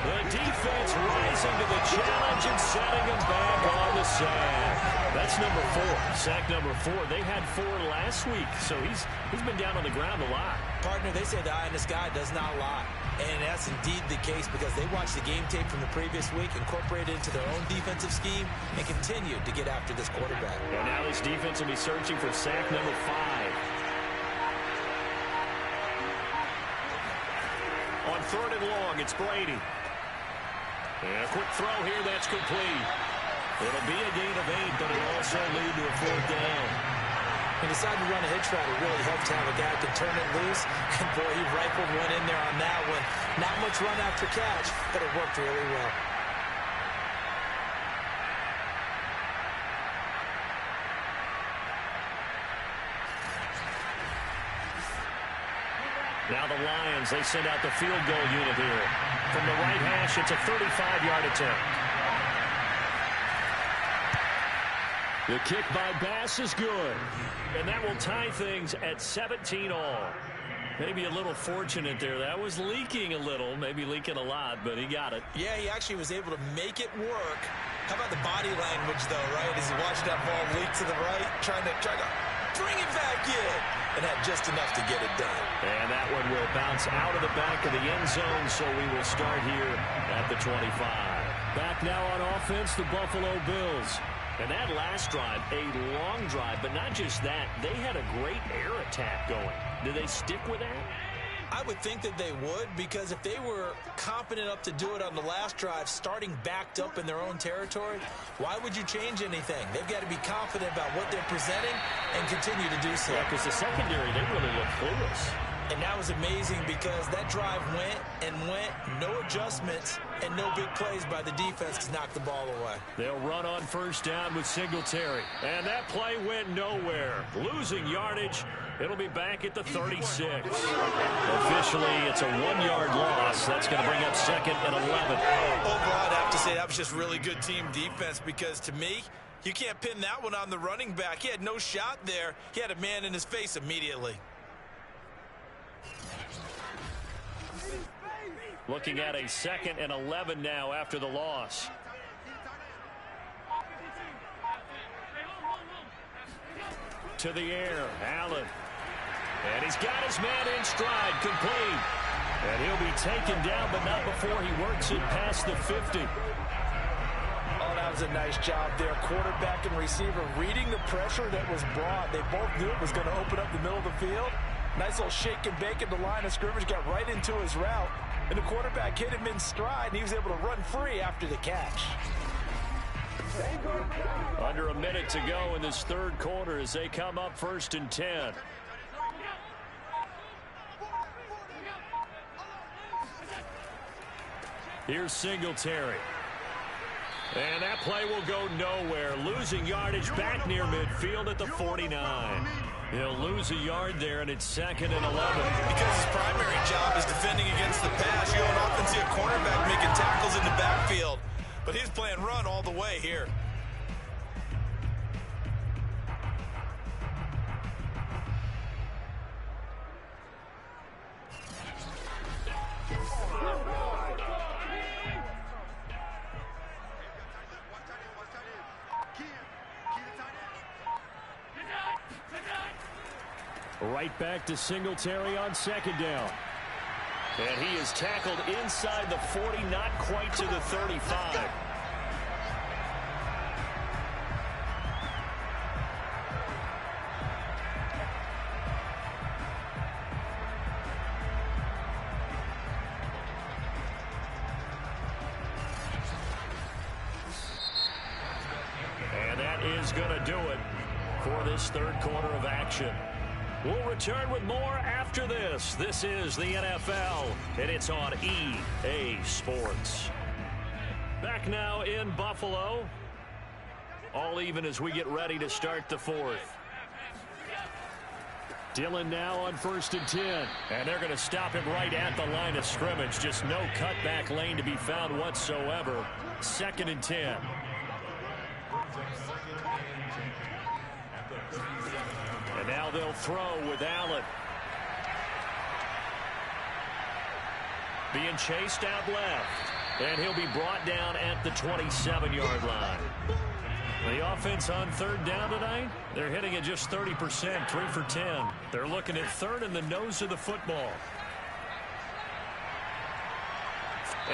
The defense rising to the challenge and setting him back on the sack. That's number 4. Sack number 4. They had 4 last week, so he's been down on the ground a lot. Partner, they say the eye in the sky does not lie. And that's indeed the case because they watched the game tape from the previous week, incorporated it into their own defensive scheme, and continued to get after this quarterback. And now this defense will be searching for sack number 5. On 3rd and long, it's Brady. And a quick throw here, that's complete. It'll be a gain of 8, but it'll also lead to a 4th down. He decided to run a hitch route. It really helped to have a guy who can turn it loose. And, boy, he rifled one in there on that one. Not much run after catch, but it worked really well. Now the Lions, they send out the field goal unit here. From the right hash, it's a 35-yard attempt. The kick by Bass is good. And that will tie things at 17 all. Maybe a little fortunate there. That was leaking a little, maybe leaking a lot, but he got it. Yeah, he actually was able to make it work. How about the body language, though, right? As he watched that ball leak to the right, trying to bring it back in. And had just enough to get it done. And that one will bounce out of the back of the end zone, so we will start here at the 25. Back now on offense, the Buffalo Bills. And that last drive, a long drive, but not just that. They had a great air attack going. Did they stick with that? I would think that they would, because if they were confident enough to do it on the last drive, starting backed up in their own territory, why would you change anything? They've got to be confident about what they're presenting and continue to do so. Yeah, because the secondary, they really look clueless. And that was amazing because that drive went and went, no adjustments, and no big plays by the defense to knock the ball away. They'll run on 1st down with Singletary. And that play went nowhere. Losing yardage. It'll be back at the 36. Officially, it's a 1-yard loss. That's going to bring up 2nd and 11. Overall, I'd have to say that was just really good team defense because to me, you can't pin that one on the running back. He had no shot there. He had a man in his face immediately. Looking at a 2nd and 11 now after the loss. to the air. Allen. And he's got his man in stride, complete. And he'll be taken down, but not before he works it past the 50. Oh, that was a nice job there. Quarterback and receiver reading the pressure that was brought. They both knew it was going to open up the middle of the field. Nice little shake and bake at the line of scrimmage, got right into his route. And the quarterback hit him in stride, and he was able to run free after the catch. Under a minute to go in this third quarter as they come up 1st and 10. Here's Singletary. And that play will go nowhere. Losing yardage back near midfield at the 49. He'll lose a yard there, and it's 2nd and 11. Because his primary job is defending against the pass. You don't often see a cornerback making tackles in the backfield. But he's playing run all the way here. Right back to Singletary on 2nd down. And he is tackled inside the 40, not quite to the 35. And that is going to do it for this third quarter of action. We'll return with more after this. This is the NFL, and it's on EA Sports. Back now in Buffalo. All even as we get ready to start the fourth. Dillon now on 1st and 10. And they're going to stop him right at the line of scrimmage. Just no cutback lane to be found whatsoever. 2nd and 10. And now they'll throw with Allen. Being chased out left. And he'll be brought down at the 27-yard line. The offense on 3rd down tonight, they're hitting at just 30%, 3 for 10. They're looking at 3rd in the nose of the football.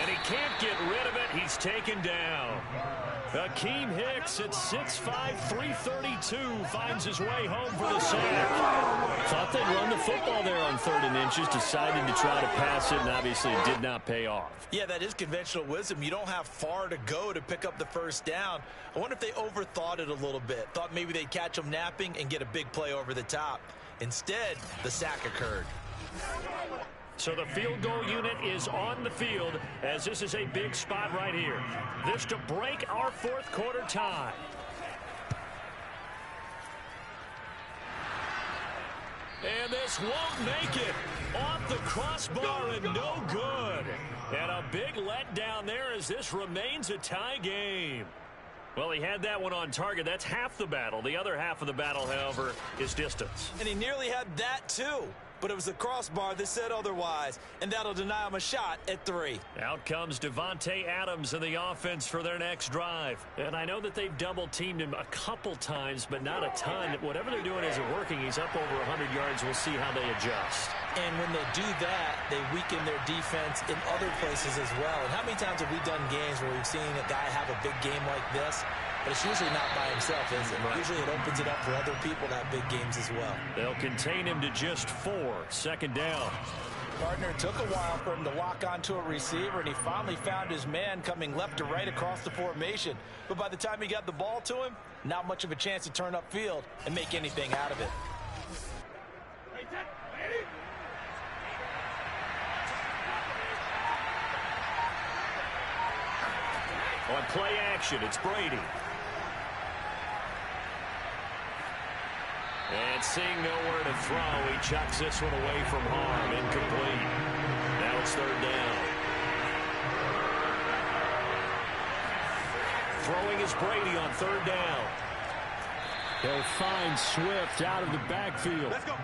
And he can't get rid of it. He's taken down. Akeem Hicks at 6'5", 332 finds his way home for the sack. Thought they'd run the football there on 3rd and inches, decided to try to pass it, and obviously it did not pay off. Yeah, that is conventional wisdom. You don't have far to go to pick up the 1st down. I wonder if they overthought it a little bit. Thought maybe they'd catch him napping and get a big play over the top. Instead, the sack occurred. So the field goal unit is on the field as this is a big spot right here. This to break our 4th quarter tie. And this won't make it. Off the crossbar and no good. And a big letdown there as this remains a tie game. Well, he had that one on target. That's half the battle. The other half of the battle, however, is distance. And he nearly had that, too. But it was the crossbar that said otherwise, and that'll deny him a shot at 3. Out comes Devontae Adams in the offense for their next drive. And I know that they've double-teamed him a couple times, but not a ton. Whatever they're doing isn't working. He's up over 100 yards. We'll see how they adjust. And when they do that, they weaken their defense in other places as well. And how many times have we done games where we've seen a guy have a big game like this? But it's usually not by himself, is it? Right. Usually it opens it up for other people to have big games as well. They'll contain him to just 4. 2nd down. Gardner took a while for him to lock onto a receiver, and he finally found his man coming left to right across the formation. But by the time he got the ball to him, not much of a chance to turn upfield and make anything out of it. On play action, it's Brady. And seeing nowhere to throw, he chucks this one away from harm. Incomplete. Now it's 3rd down. Throwing is Brady on 3rd down. They'll find Swift out of the backfield. Let's go.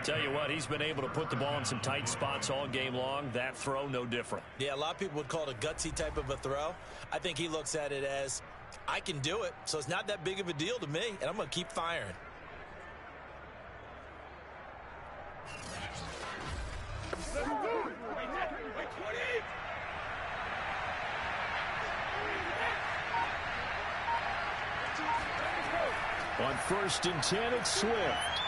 Tell you what, he's been able to put the ball in some tight spots all game long. That throw, no different. Yeah, a lot of people would call it a gutsy type of a throw. I think he looks at it as I can do it, so it's not that big of a deal to me, and I'm going to keep firing. On 1st and 10, it's Swift.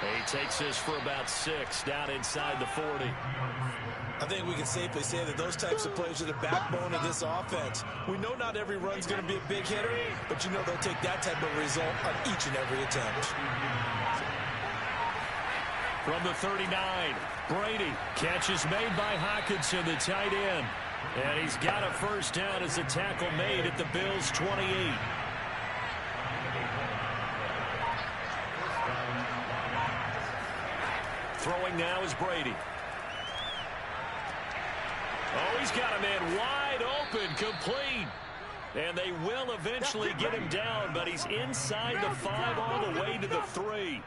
He takes this for about 6 down inside the 40. I think we can safely say that those types of plays are the backbone of this offense. We know not every run's going to be a big hitter, but you know they'll take that type of result on each and every attempt. From the 39, Brady. Catch is made by Hockenson, the tight end. And he's got a first down as a tackle made at the Bills' 28. Throwing now is Brady. Oh, he's got a man wide open, complete. And they will eventually get him down, but he's inside the 5 all the way to the 3.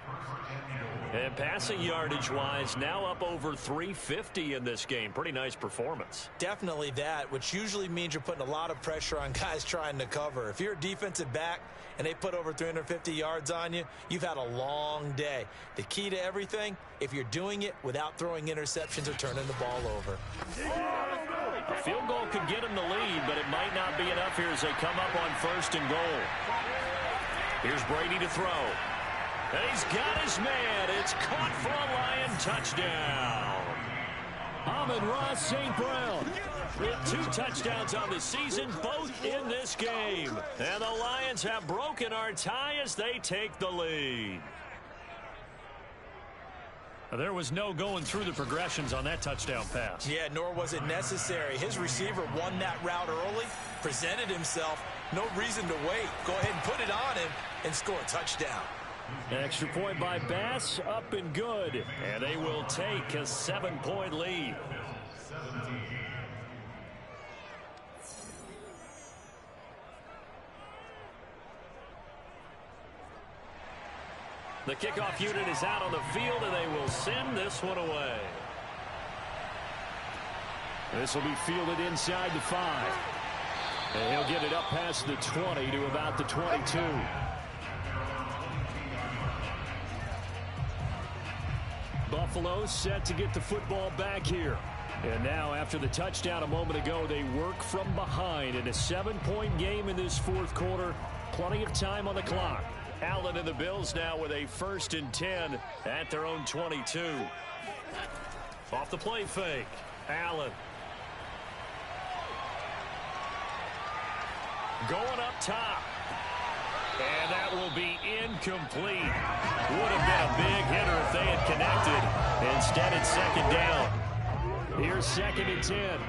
And passing yardage-wise, now up over 350 in this game. Pretty nice performance. Definitely that, which usually means you're putting a lot of pressure on guys trying to cover. If you're a defensive back and they put over 350 yards on you, you've had a long day. The key to everything, if you're doing it without throwing interceptions or turning the ball over. A field goal could get them the lead, but it might not be enough here as they come up on 1st and goal. Here's Brady to throw. And he's got his man. It's caught for a Lion touchdown. Amon-Ra St. Brown with 2 touchdowns on the season, both in this game. And the Lions have broken our tie as they take the lead. There was no going through the progressions on that touchdown pass. Yeah, nor was it necessary. His receiver won that route early, presented himself. No reason to wait. Go ahead and put it on him and score a touchdown. Extra point by Bass, up and good. And they will take a 7-point lead. The kickoff unit is out on the field, and they will send this one away. This will be fielded inside the 5. And he'll get it up past the 20 to about the 22. Buffalo set to get the football back here. And now, after the touchdown a moment ago, they work from behind in a 7-point game in this 4th quarter. Plenty of time on the clock. Allen and the Bills now with a 1st and 10 at their own 22. Off the play fake. Allen. Going up top. And that will be incomplete. Would have been a big hitter if they had connected. Instead, it's 2nd down. Here's 2nd and 10.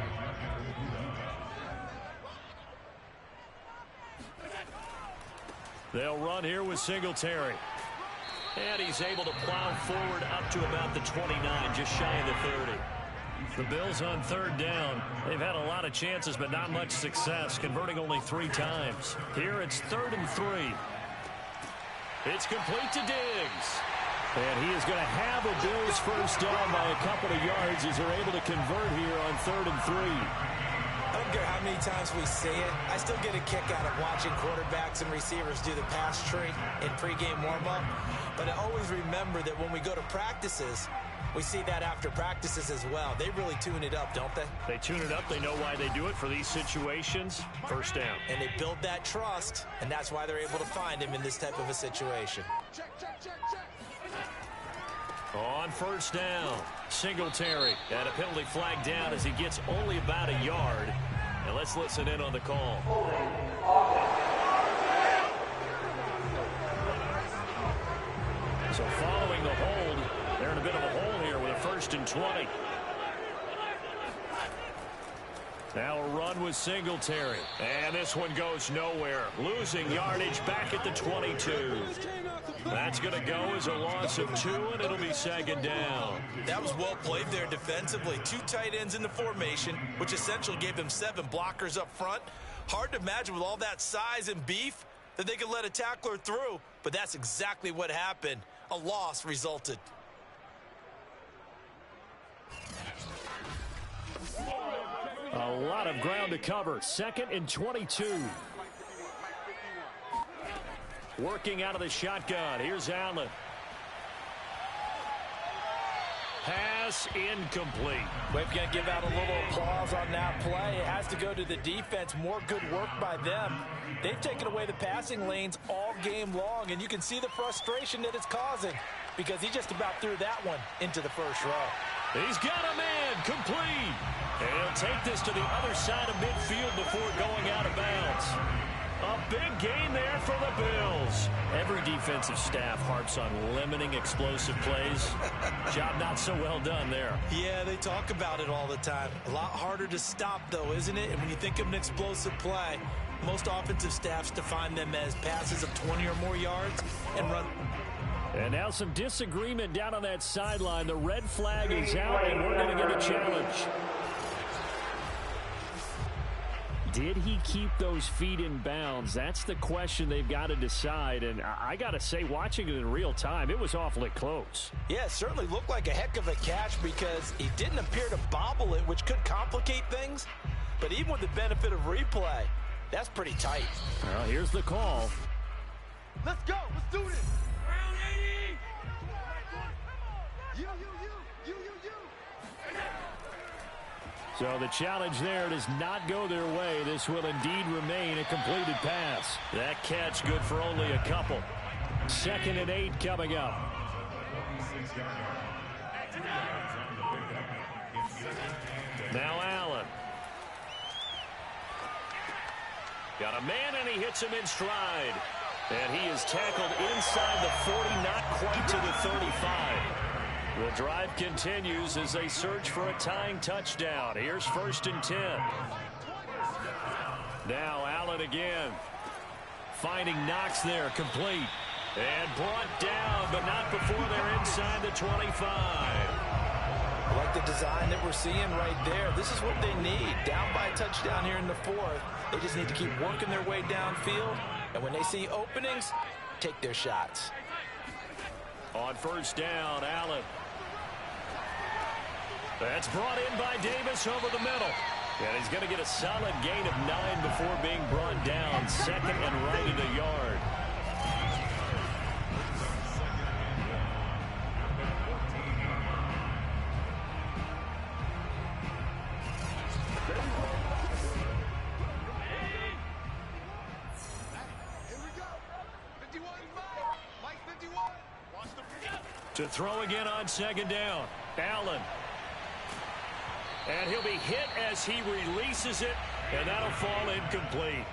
They'll run here with Singletary. And he's able to plow forward up to about the 29, just shy of the 30. The Bills on 3rd down. They've had a lot of chances, but not much success, converting only 3 times. Here it's 3rd and 3. It's complete to Diggs. And he is going to have a Bills first down by a couple of yards as they're able to convert here on 3rd and 3. I don't care how many times we say it, I still get a kick out of watching quarterbacks and receivers do the pass tree in pregame warm-up. But I always remember that when we go to practices, we see that after practices as well. They really tune it up, don't they? They tune it up. They know why they do it for these situations. First down. And they build that trust, and that's why they're able to find him in this type of a situation. On 1st down, Singletary. And a penalty flag down as he gets only about a yard. And let's listen in on the call. So following the hold, they're in a bit of a hole here with a 1st and 20. Now a run with Singletary. And this one goes nowhere. Losing yardage back at the 22. That's going to go as a loss of 2, and it'll be 2nd down. That was well played there defensively. 2 tight ends in the formation, which essentially gave them 7 blockers up front. Hard to imagine with all that size and beef that they could let a tackler through, but that's exactly what happened. A loss resulted. A lot of ground to cover. 2nd and 22. Working out of the shotgun. Here's Allen. Pass incomplete. We're going to give out a little applause on that play. It has to go to the defense. More good work by them. They've taken away the passing lanes all game long, and you can see the frustration that it's causing because he just about threw that one into the first row. He's got a man complete. And he'll take this to the other side of midfield before going out of bounds. A big gain there for the Bills. Every defensive staff harps on limiting explosive plays. Job not so well done there. Yeah, they talk about it all the time. A lot harder to stop, though, isn't it? And when you think of an explosive play, most offensive staffs define them as passes of 20 or more yards and run. And now some disagreement down on that sideline. The red flag is out, and we're going to get a challenge. Did he keep those feet in bounds? That's the question they've got to decide. And I got to say, watching it in real time, it was awfully close. Yeah, it certainly looked like a heck of a catch because he didn't appear to bobble it, which could complicate things. But even with the benefit of replay, that's pretty tight. Well, here's the call. Let's go. Let's do this. Round 80. You. So the challenge there does not go their way. This will indeed remain a completed pass. That catch good for only a couple. 2nd and 8 coming up. Now Allen. Got a man, and he hits him in stride. And he is tackled inside the 40, not quite to the 35. The drive continues as they search for a tying touchdown. Here's 1st and 10. Now Allen again. Finding Knox there, complete. And brought down, but not before they're inside the 25. I like the design that we're seeing right there. This is what they need. Down by a touchdown here in the 4th. They just need to keep working their way downfield. And when they see openings, take their shots. On 1st down, Allen. That's brought in by Davis over the middle. And he's going to get a solid gain of 9 before being brought down. 2nd and right at a yard. To throw again on 2nd down. Allen. And he'll be hit as he releases it, and that'll fall incomplete.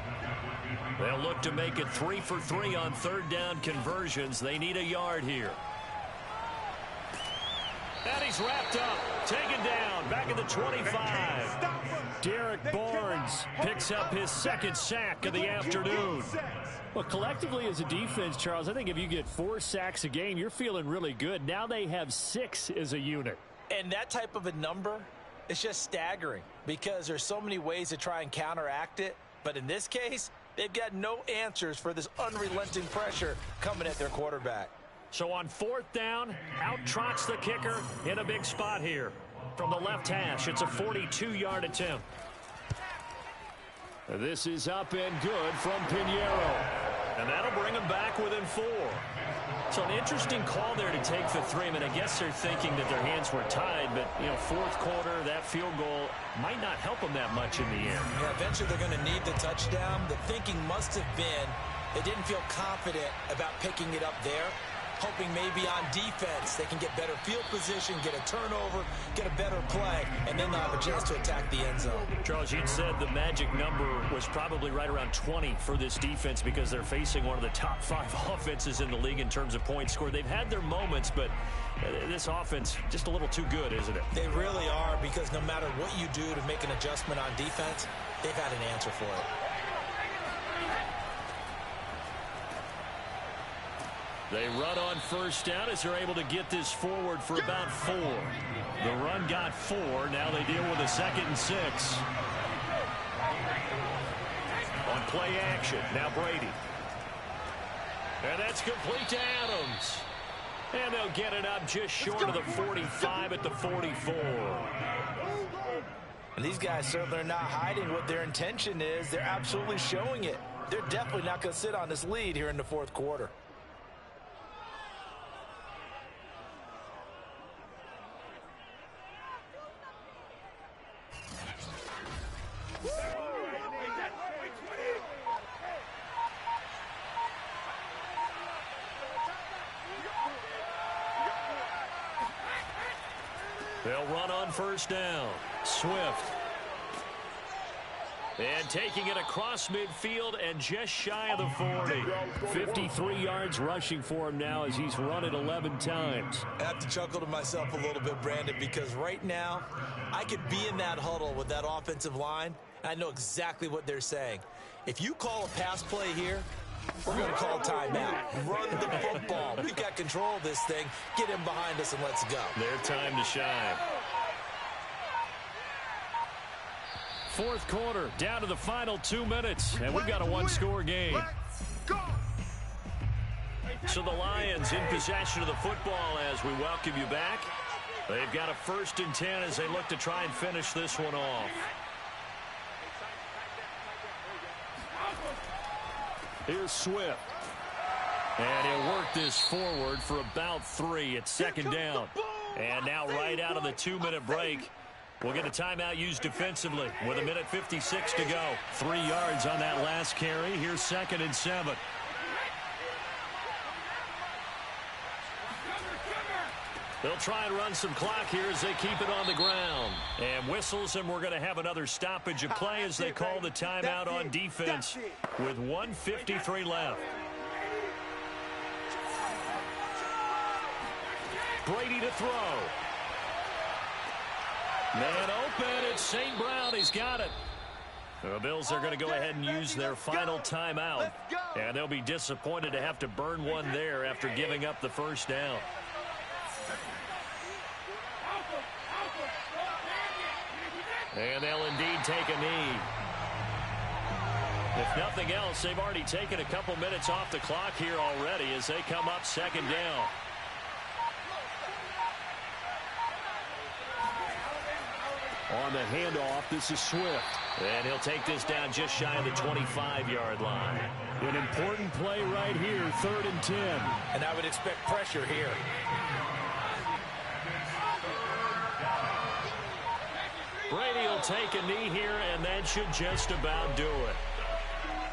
They'll look to make it 3 for 3 on 3rd down conversions. They need a yard here. And he's wrapped up, taken down, back at the 25. Derek Barnes picks up his 2nd sack of the afternoon. Well, collectively as a defense, Charles, I think if you get 4 sacks a game, you're feeling really good. Now they have 6 as a unit. And that type of a number, it's just staggering because there's so many ways to try and counteract it. But in this case, they've got no answers for this unrelenting pressure coming at their quarterback. So on 4th down, out trots the kicker in a big spot here. From the left hash, it's a 42-yard attempt. This is up and good from Pinheiro. And that'll bring him back within 4. So an interesting call there to take the 3. I mean, I guess they're thinking that their hands were tied, but, 4th quarter, that field goal might not help them that much in the end. Yeah, eventually they're going to need the touchdown. The thinking must have been they didn't feel confident about picking it up there, hoping maybe on defense they can get better field position, get a turnover, get a better play, and then they'll have a chance to attack the end zone. Charles, you'd said the magic number was probably right around 20 for this defense because they're facing one of the top 5 offenses in the league in terms of points scored. They've had their moments, but this offense just a little too good, isn't it? They really are, because no matter what you do to make an adjustment on defense, they've had an answer for it. They run on 1st down as they're able to get this forward for about 4. The run got 4. Now they deal with a 2nd and 6. On play action, now Brady. And that's complete to Adams. And they'll get it up just short of the 45 at the 44. And these guys certainly are not hiding what their intention is. They're absolutely showing it. they're definitely not going to sit on this lead here in the fourth quarter. They'll run on first down. Swift. And taking it across midfield and just shy of the 40. 53 yards rushing for him now as he's run it 11 times. I have to chuckle to myself a little bit, Brandon, because right now I could be in that huddle with that offensive line, and I know exactly what they're saying. If you call a pass play here, we're going to call timeout. Run the football. We've got control of this thing. Get him behind us and let's go. Their time to shine. Fourth quarter, down to the final 2 minutes, and we've got a one-score game. So the Lions in possession of the football as we welcome you back. They've got a 1st and 10 as they look to try and finish this one off. Here's Swift. And he'll work this forward for about 3. It's 2nd down. And now right out of the 2-minute break, we'll get a timeout used defensively with 1:56 to go. 3 yards on that last carry. Here's 2nd and 7. They'll try and run some clock here as they keep it on the ground. And whistles, and we're going to have another stoppage of play as they call the timeout on defense with 1:53 left. Brady to throw. Man open, it's St. Brown. He's got it. The Bills are going to go ahead and use their final timeout. And they'll be disappointed to have to burn one there after giving up the first down. And they'll indeed take a knee. If nothing else, they've already taken a couple minutes off the clock here already as they come up 2nd down. On the handoff, this is Swift. And he'll take this down just shy of the 25-yard line. An important play right here, 3rd and 10. And I would expect pressure here. Brady will take a knee here, and that should just about do it.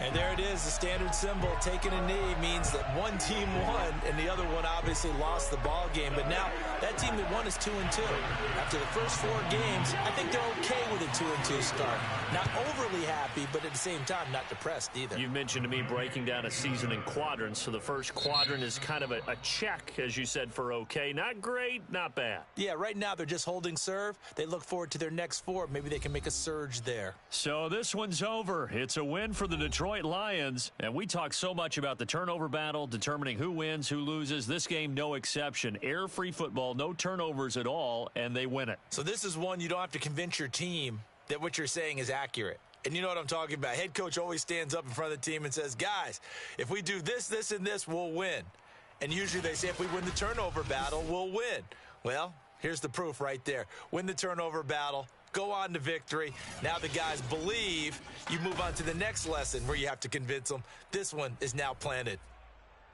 And there it is, the standard symbol. Taking a knee means that one team won, and the other one obviously lost the ball game. But now that team that won is 2-2. After the first 4 games, I think they're okay with a 2-2 start. Not overly happy, but at the same time, not depressed either. You mentioned to me breaking down a season in quadrants. So the first quadrant is kind of a check, as you said, for okay. Not great, not bad. Yeah, right now they're just holding serve. They look forward to their next 4. Maybe they can make a surge there. So this one's over. It's a win for the Detroit Lions. And we talk so much about the turnover battle, determining who wins, who loses. This game, no exception. Air-free football, no turnovers at all, and they win it. So this is one you don't have to convince your team that what you're saying is accurate. And you know what I'm talking about. Head coach always stands up in front of the team and says, guys, if we do this, this, and this, we'll win. And usually they say if we win the turnover battle, we'll win. Well, here's the proof right there. Win the turnover battle. Go on to victory. Now the guys believe. You move on to the next lesson where you have to convince them. This one is now planted.